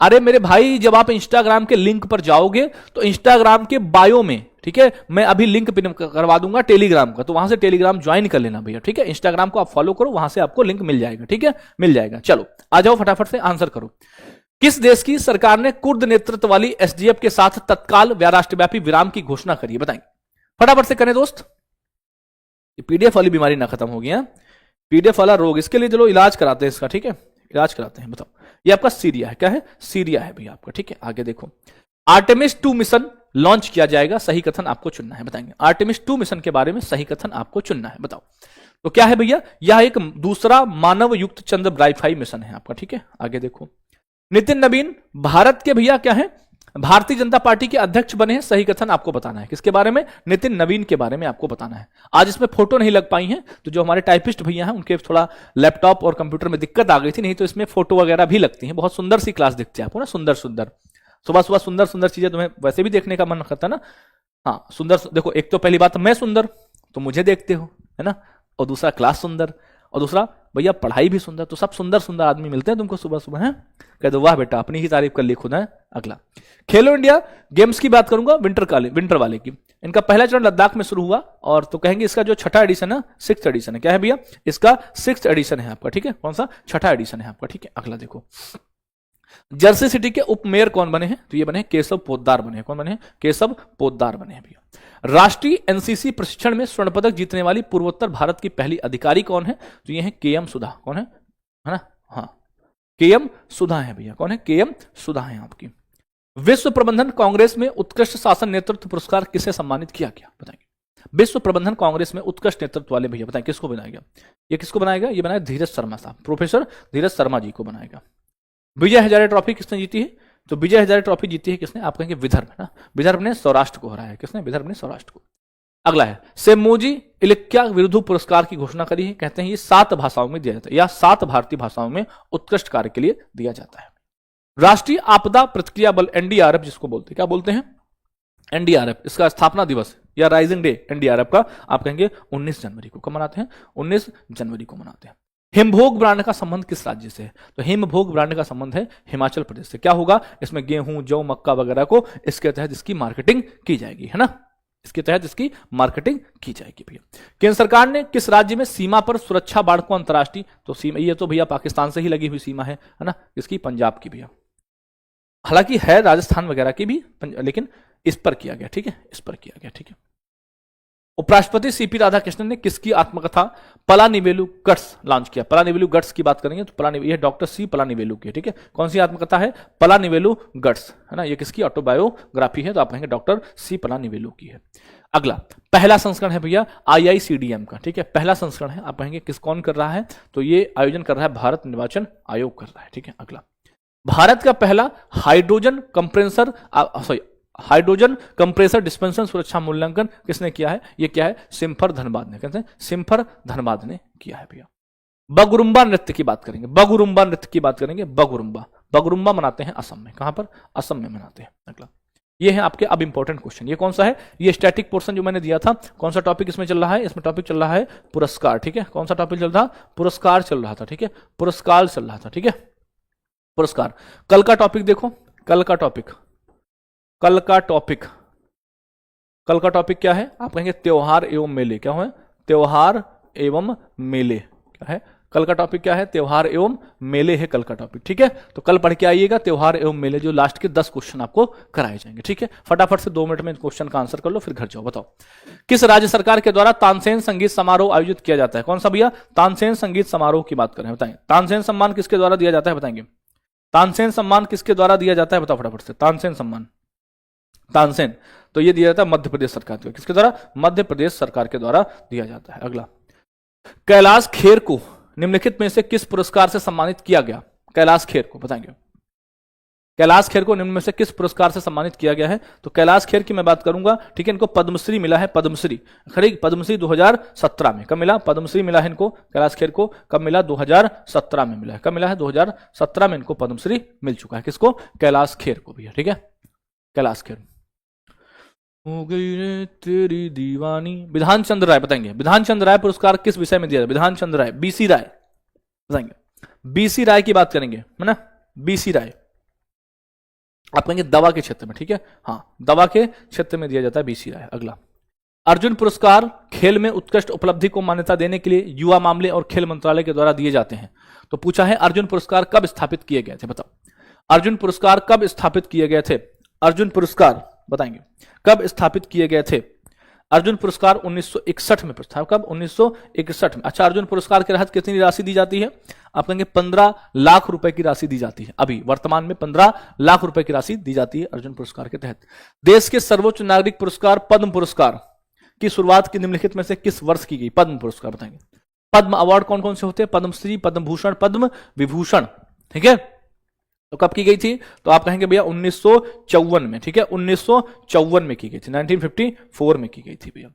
अरे मेरे भाई, जब आप इंस्टाग्राम के लिंक पर जाओगे तो इंस्टाग्राम के बायो में, ठीक है, मैं अभी लिंक पिन करवा दूंगा टेलीग्राम का, तो वहां से टेलीग्राम ज्वाइन कर लेना भैया, ठीक है। इंस्टाग्राम को आप फॉलो करो, वहां से आपको लिंक मिल जाएगा, ठीक है, मिल जाएगा। चलो आ जाओ फटाफट से आंसर करो। किस देश की सरकार ने कुर्द नेतृत्व वाली एसडीएफ के साथ तत्काल राष्ट्रव्यापी विराम की घोषणा करी है? बताएंगे फटाफट से करें दोस्त। ये पीडीएफ वाली बीमारी ना खत्म होगी है, पीडीएफ वाला रोग, इसके लिए चलो इलाज कराते हैं इसका, ठीक है, इलाज कराते हैं। बताओ, ये आपका सीरिया है, क्या है? सीरिया है भैया आपका, ठीक है। आगे देखो, आर्टेमिस 2 मिशन लॉन्च किया जाएगा, सही कथन आपको चुनना है। बताएंगे आर्टेमिस 2 मिशन के बारे में सही कथन आपको चुनना है। बताओ तो क्या है भैया? यह एक दूसरा मानव युक्त चंद्र वाईफाई मिशन है आपका, ठीक है। आगे देखो, नितिन नवीन भारत के भैया क्या है? भारतीय जनता पार्टी के अध्यक्ष बने हैं, सही कथन आपको बताना है। किसके बारे में? नितिन नवीन के बारे में आपको बताना है। आज इसमें फोटो नहीं लग पाई हैं, तो जो हमारे टाइपिस्ट भैया हैं उनके थोड़ा लैपटॉप और कंप्यूटर में दिक्कत आ गई थी, नहीं तो इसमें फोटो वगैरह भी लगती हैं। बहुत सुंदर सी क्लास दिखती है आपको ना, सुंदर सुंदर, सुबह सुबह सुंदर सुंदर चीजें तुम्हें वैसे भी देखने का मन करता है ना। हाँ सुंदर, देखो एक तो पहली बात मैं सुंदर तो मुझे देखते हो, है ना, और दूसरा क्लास सुंदर, और दूसरा भैया पढ़ाई भी सुंदर, तो सब सुंदर सुंदर आदमी मिलते हैं तुमको सुबह सुबह, है कह दो वाह बेटा, अपनी ही तारीफ कर ली खुद है। अगला, खेलो इंडिया गेम्स की बात करूंगा, विंटर वाले की। इनका पहला चरण लद्दाख में शुरू हुआ, और तो कहेंगे इसका जो छठा एडिशन है, 6th एडिशन है। क्या है भैया? इसका 6th एडिशन है आपका, ठीक है। कौन सा? छठा एडिशन है आपका, ठीक है। अगला देखो, जर्सी सिटी के उप मेयर कौन बने हैं? तो ये बने केशव पोद्दार बने हैं। कौन बने हैं? केशव पोद्दार बने हैं भैया। राष्ट्रीय एनसीसी प्रशिक्षण में स्वर्ण पदक जीतने वाली पूर्वोत्तर भारत की पहली अधिकारी कौन है? तो ये है केएम सुधा। कौन है ना? हाँ केएम सुधा है भैया। कौन है? केएम सुधा है आपकी। विश्व प्रबंधन कांग्रेस में उत्कृष्ट शासन नेतृत्व पुरस्कार किसे सम्मानित किया गया? बताएंगे। विश्व प्रबंधन कांग्रेस में उत्कृष्ट नेतृत्व वाले भैया बताएं किसको बनाएगा? ये किसको बनाएगा? ये बनाएगा धीरज शर्मा साहब, प्रोफेसर धीरज शर्मा जी को बनाएगा। विजय हजारे ट्रॉफी किसने जीती है? तो विजय हजारे ट्रॉफी जीती है किसने? आप कहेंगे विदर्भ ना, विदर्भ ने सौराष्ट्र को हराया। किसने? विदर्भ ने सौराष्ट्र को। अगला है सेमोजी इलिक्या विरुद्ध पुरस्कार की घोषणा करी है। कहते हैं ये 7 भाषाओं में दिया जाता है, या 7 भारतीय भाषाओं में उत्कृष्ट कार्य के लिए दिया जाता है। राष्ट्रीय आपदा प्रतिक्रिया बल एनडीआरएफ जिसको बोलते हैं, क्या बोलते हैं? एनडीआरएफ, इसका स्थापना दिवस या राइजिंग डे एनडीआरएफ का आप कहेंगे 19 जनवरी को। कब मनाते हैं? 19 जनवरी को मनाते हैं। हिमभोग ब्रांड का संबंध किस राज्य से है? तो हिमभोग ब्रांड का संबंध है हिमाचल प्रदेश से। क्या होगा इसमें? गेहूं, जौ, मक्का वगैरह को इसके तहत इसकी मार्केटिंग की जाएगी, है ना, इसके तहत इसकी मार्केटिंग की जाएगी भैया। केंद्र सरकार ने किस राज्य में सीमा पर सुरक्षा बाड़ को अंतर्राष्ट्रीय, तो सीमा ये तो भैया पाकिस्तान से ही लगी हुई सीमा है ना, इसकी पंजाब की भैया, हालांकि है राजस्थान वगैरह की भी, लेकिन इस पर किया गया, ठीक है, इस पर किया गया, ठीक है। उपराष्ट्रपति सीपी राधाकृष्णन ने किसकी आत्मकथा पलानिवेलु गट्स लॉन्च किया? पलानिवेलु गट्स की बात करेंगे तो ये डॉक्टर सी पलानिवेलु की है, ठीक है। कौन सी आत्मकथा है? पलानिवेलु गट्स, है ना, ये किसकी ऑटोबायोग्राफी है? तो आप कहेंगे डॉक्टर सी पलानिवेलु की है। अगला, पहला संस्करण है भैया आईआईसीडीएम का, ठीक है, पहला संस्करण है। आप कहेंगे किस कौन कर रहा है? तो ये आयोजन कर रहा है भारत निर्वाचन आयोग कर रहा है, ठीक है। अगला, भारत का पहला हाइड्रोजन कंप्रेसर डिस्पेंसर सुरक्षा मूल्यांकन किसने किया है? ये क्या है? सिम्फर धनबाद ने, कहते हैं सिम्फर धनबाद ने किया है भैया। बगुरुम्बा नृत्य की बात करेंगे, बगुरुम्बा नृत्य की बात करेंगे। बगुरुम्बा मनाते हैं असम में। कहां पर? असम में मनाते हैं। अगला, ये है आपके अब इंपॉर्टेंट क्वेश्चन। ये कौन सा है? ये स्टैटिक पोर्शन जो मैंने दिया था। कौन सा टॉपिक इसमें चल रहा है? इसमें टॉपिक चल रहा है पुरस्कार, ठीक है। कौन सा टॉपिक चल रहा? पुरस्कार चल रहा था, ठीक है, पुरस्कार चल रहा था, ठीक है, पुरस्कार। कल का टॉपिक देखो, कल का टॉपिक क्या है? आप कहेंगे त्योहार एवं मेले। क्या है? त्योहार एवं मेले। क्या है कल का टॉपिक? क्या है? त्योहार एवं मेले है कल का टॉपिक, ठीक है। तो कल पढ़ के आइएगा त्योहार एवं मेले, जो लास्ट के 10 क्वेश्चन आपको कराए जाएंगे, ठीक है। फटाफट से 2 मिनट में क्वेश्चन का आंसर कर लो, फिर घर जाओ। बताओ किस राज्य सरकार के द्वारा तानसेन संगीत समारोह आयोजित किया जाता है? कौन सा भैया? तानसेन संगीत समारोह की बात करें, बताएं। तानसेन सम्मान किसके द्वारा दिया जाता है? बताएंगे तानसेन सम्मान किसके द्वारा दिया जाता है? बताओ फटाफट से। तानसेन सम्मान, तो ये दिया जाता है मध्य प्रदेश सरकार के, किसके द्वारा? मध्य प्रदेश सरकार के द्वारा दिया जाता है। अगला, कैलाश खेर को निम्नलिखित में से किस पुरस्कार से सम्मानित किया गया? कैलाश खेर को बताएंगे, कैलाश खेर को निम्न में से किस पुरस्कार से सम्मानित किया गया है? तो कैलाश खेर की मैं बात करूंगा, ठीक है, इनको पद्मश्री मिला है, पद्मश्री, खरीद पद्मश्री 2017 में। कब मिला? पद्मश्री मिला है इनको, कैलाश खेर को कब मिला? 2017 में मिला है। कब मिला है? 2017 में इनको पद्मश्री मिल चुका है। किसको? कैलाश खेर को भैया, ठीक है, कैलाश खेर। हो गई रे तेरी दीवानी। विधान चंद्र राय बताएंगे, विधान चंद्र राय पुरस्कार किस विषय में दिया? विधान चंद्र राय, बीसी राय बताएंगे, बीसी राय की बात करेंगे, है ना, बीसी राय। आप कहेंगे दवा के क्षेत्र में, ठीक है, हाँ, दवा के क्षेत्र में दिया जाता है बीसी राय। अगला, अर्जुन पुरस्कार खेल में उत्कृष्ट उपलब्धि को मान्यता देने के लिए युवा मामले और खेल मंत्रालय के द्वारा दिए जाते हैं। तो पूछा है अर्जुन पुरस्कार कब स्थापित किए गए थे? बताओ, अर्जुन पुरस्कार कब स्थापित किए गए थे? अर्जुन पुरस्कार बताएंगे कब स्थापित किए गए थे? अर्जुन पुरस्कार 1961 में था। कब? 1961 में। अच्छा, अर्जुन पुरस्कार के तहत कितनी राशि दी जाती है? आप कहेंगे 15 लाख रुपए की राशि दी जाती है। अभी वर्तमान में 15 लाख रुपए की राशि दी जाती है अर्जुन पुरस्कार के तहत। देश के सर्वोच्च नागरिक पुरस्कार पद्म पुरस्कार की शुरुआत की निम्नलिखित में से किस वर्ष की गई? पद्म पुरस्कार बताएंगे। पद्म अवार्ड कौन कौन से होते हैं? पद्मश्री, पद्म भूषण, पद्म विभूषण, ठीक है, तो कब की गई थी? तो आप कहेंगे भैया 1954 में, ठीक है, 1954 में की गई थी, 1954 में की गई थी भैया।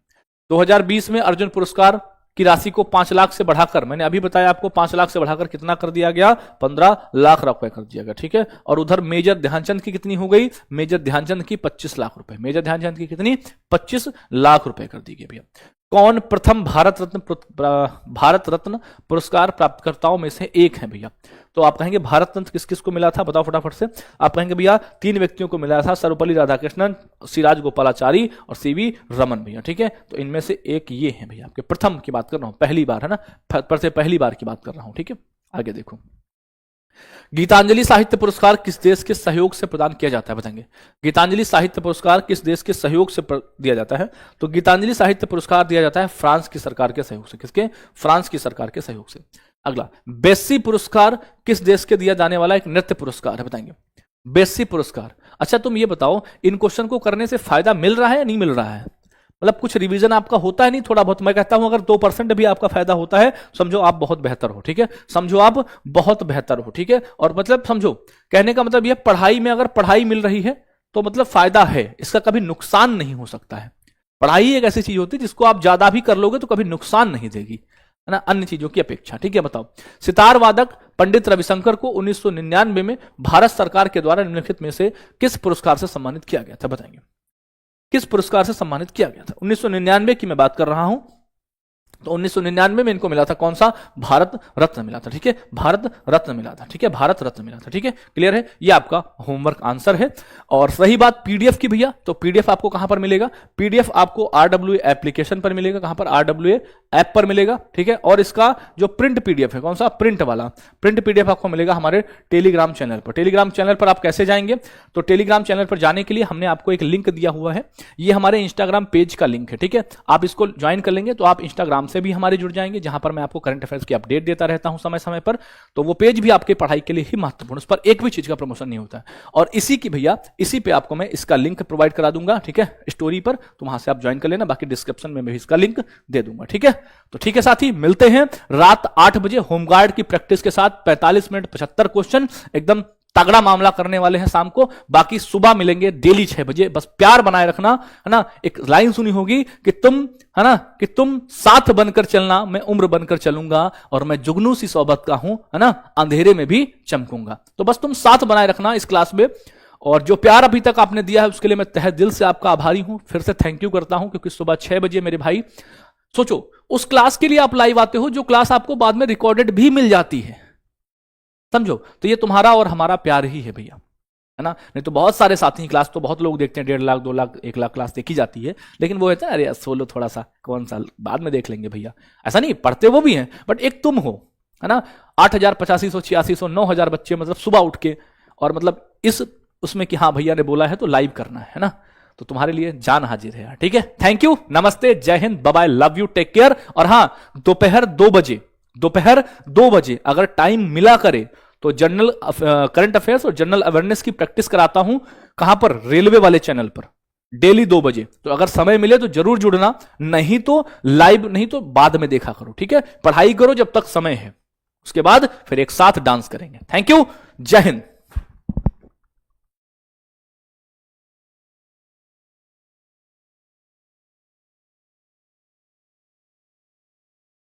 2020 में अर्जुन पुरस्कार की राशि को 5 लाख से बढ़ाकर, मैंने अभी बताया आपको, 5 लाख से बढ़ाकर कितना कर दिया गया? 15 लाख रुपए कर दिया गया, ठीक है। और उधर मेजर ध्यानचंद की कितनी हो गई? मेजर ध्यानचंद की 25 लाख रुपए, मेजर ध्यानचंद की कितनी? 25 लाख रुपए कर दी गई भैया। कौन प्रथम भारत रत्न पुरस्कार प्राप्तकर्ताओं में से एक है भैया? तो आप कहेंगे भारत रत्न किस किस को मिला था? बताओ फटाफट से। आप कहेंगे भैया 3 व्यक्तियों को मिला था, सर्वपल्ली राधाकृष्णन, सिराज गोपालाचारी और सीवी रमन भैया, ठीक है। तो इनमें से एक ये है भैया, आपके प्रथम की बात कर रहा हूं, पहली बार, है ना, पर से पहली बार की बात कर रहा हूं, ठीक है। आगे देखो, गीतांजलि साहित्य पुरस्कार किस देश के सहयोग से प्रदान किया जाता है? बताएंगे, गीतांजलि साहित्य पुरस्कार किस देश के सहयोग से दिया जाता है? तो गीतांजलि साहित्य पुरस्कार दिया जाता है फ्रांस की सरकार के सहयोग से। किसके? फ्रांस की सरकार के सहयोग से। अगला, बेस्सी पुरस्कार किस देश के दिया जाने वाला एक नृत्य पुरस्कार है? बताएंगे, बेस्सी पुरस्कार। अच्छा, तुम ये बताओ, इन क्वेश्चन को करने से फायदा मिल रहा है या नहीं मिल रहा है? मतलब कुछ रिवीजन आपका होता है नहीं, थोड़ा बहुत। मैं कहता हूं अगर 2% भी आपका फायदा होता है, समझो आप बहुत बेहतर हो, ठीक है, समझो आप बहुत बेहतर हो, ठीक है। और मतलब समझो, कहने का मतलब ये, पढ़ाई में अगर पढ़ाई मिल रही है तो मतलब फायदा है, इसका कभी नुकसान नहीं हो सकता है। पढ़ाई एक ऐसी चीज होती है जिसको आप ज्यादा भी कर लोगे तो कभी नुकसान नहीं देगी, है ना, अन्य चीजों की अपेक्षा, ठीक है। बताओ, सितार वादक पंडित रविशंकर को 1999 में भारत सरकार के द्वारा निम्नलिखित में से किस पुरस्कार से सम्मानित किया गया था? बताएंगे, किस पुरस्कार से सम्मानित किया गया था? 1999 की मैं बात कर रहा हूं। तो 1999 में इनको मिला था कौन सा? भारत रत्न मिला था, ठीक है, भारत रत्न मिला था, ठीक है, भारत रत्न मिला था, ठीक है, क्लियर है। ये आपका होमवर्क आंसर है। और रही बात पीडीएफ की भैया, तो पीडीएफ आपको कहां पर मिलेगा? पीडीएफ आपको आरडब्ल्यूए एप्लीकेशन पर मिलेगा। कहां पर? आरडब्ल्यूए ऐप पर मिलेगा, ठीक है। और इसका जो प्रिंट पीडीएफ है, कौन सा? प्रिंट वाला प्रिंट पीडीएफ आपको मिलेगा हमारे टेलीग्राम चैनल पर। टेलीग्राम चैनल पर आप कैसे जाएंगे? तो टेलीग्राम चैनल पर जाने के लिए हमने आपको एक लिंक दिया हुआ है, ये हमारे इंस्टाग्राम पेज का लिंक है, ठीक है। आप इसको ज्वाइन कर लेंगे तो आप इंस्टाग्राम से भी हमारे जुड़ जाएंगे, जहां पर मैं आपको करंट अफेयर्स की अपडेट देता रहता हूं समय समय पर। तो वो पेज भी आपके पढ़ाई के लिए ही महत्वपूर्ण, उस पर एक भी चीज का प्रमोशन नहीं होता है। और इसी की भैया, इसी पे आपको मैं इसका लिंक प्रोवाइड करा दूंगा, ठीक है, स्टोरी पर, तो वहां से आप ज्वाइन कर लेना। बाकी डिस्क्रिप्शन में भी इसका लिंक दे दूंगा, ठीक है। तो ठीक है साथी, मिलते हैं रात 8 बजे होमगार्ड की प्रैक्टिस के साथ। 45 मिनट 75 क्वेश्चन, एकदम तगड़ा मामला करने वाले हैं शाम को। बाकी सुबह मिलेंगे डेली 6 बजे। बस प्यार बनाए रखना, है ना। एक लाइन सुनी होगी कि तुम, है ना, कि तुम साथ बनकर चलना, मैं उम्र बनकर चलूंगा, और मैं जुगनू सी सोबत का हूं, है ना, अंधेरे में भी चमकूंगा। तो बस तुम साथ बनाए रखना इस क्लास में। और जो प्यार अभी तक आपने दिया है उसके लिए मैं तहे दिल से आपका आभारी हूं। फिर से थैंक यू करता हूं, क्योंकि सुबह 6 बजे मेरे भाई, सोचो उस क्लास के लिए आप लाइव आते हो जो क्लास आपको बाद में रिकॉर्डेड भी मिल जाती है, समझो। तो ये तुम्हारा और हमारा प्यार ही है भैया, है ना। नहीं तो बहुत सारे साथी क्लास तो बहुत लोग देखते हैं, 1.5 लाख 2 लाख 1 लाख क्लास देखी जाती है, लेकिन वो है अरे सोलो थोड़ा सा, कौन सा बाद में देख लेंगे भैया। ऐसा नहीं, पढ़ते वो भी हैं, बट एक तुम हो, है ना। 8,000 8500 8600 9,000 बच्चे, मतलब सुबह उठ के, और मतलब इस उसमें कि हाँ भैया ने बोला है तो लाइव करना है ना। तो तुम्हारे लिए जान हाजिर है यार, ठीक है। थैंक यू, नमस्ते, जय Hind, bye bye, love you, take care. और हाँ, दोपहर 2 बजे अगर टाइम मिला करे तो जनरल करंट अफेयर्स और जनरल अवेयरनेस की प्रैक्टिस कराता हूं। कहां पर? रेलवे वाले चैनल पर। डेली 2 बजे। तो अगर समय मिले तो जरूर जुड़ना, नहीं तो लाइव, नहीं तो बाद में देखा करो, ठीक है। पढ़ाई करो जब तक समय है, उसके बाद फिर एक साथ डांस करेंगे। थैंक यू, जय हिंद।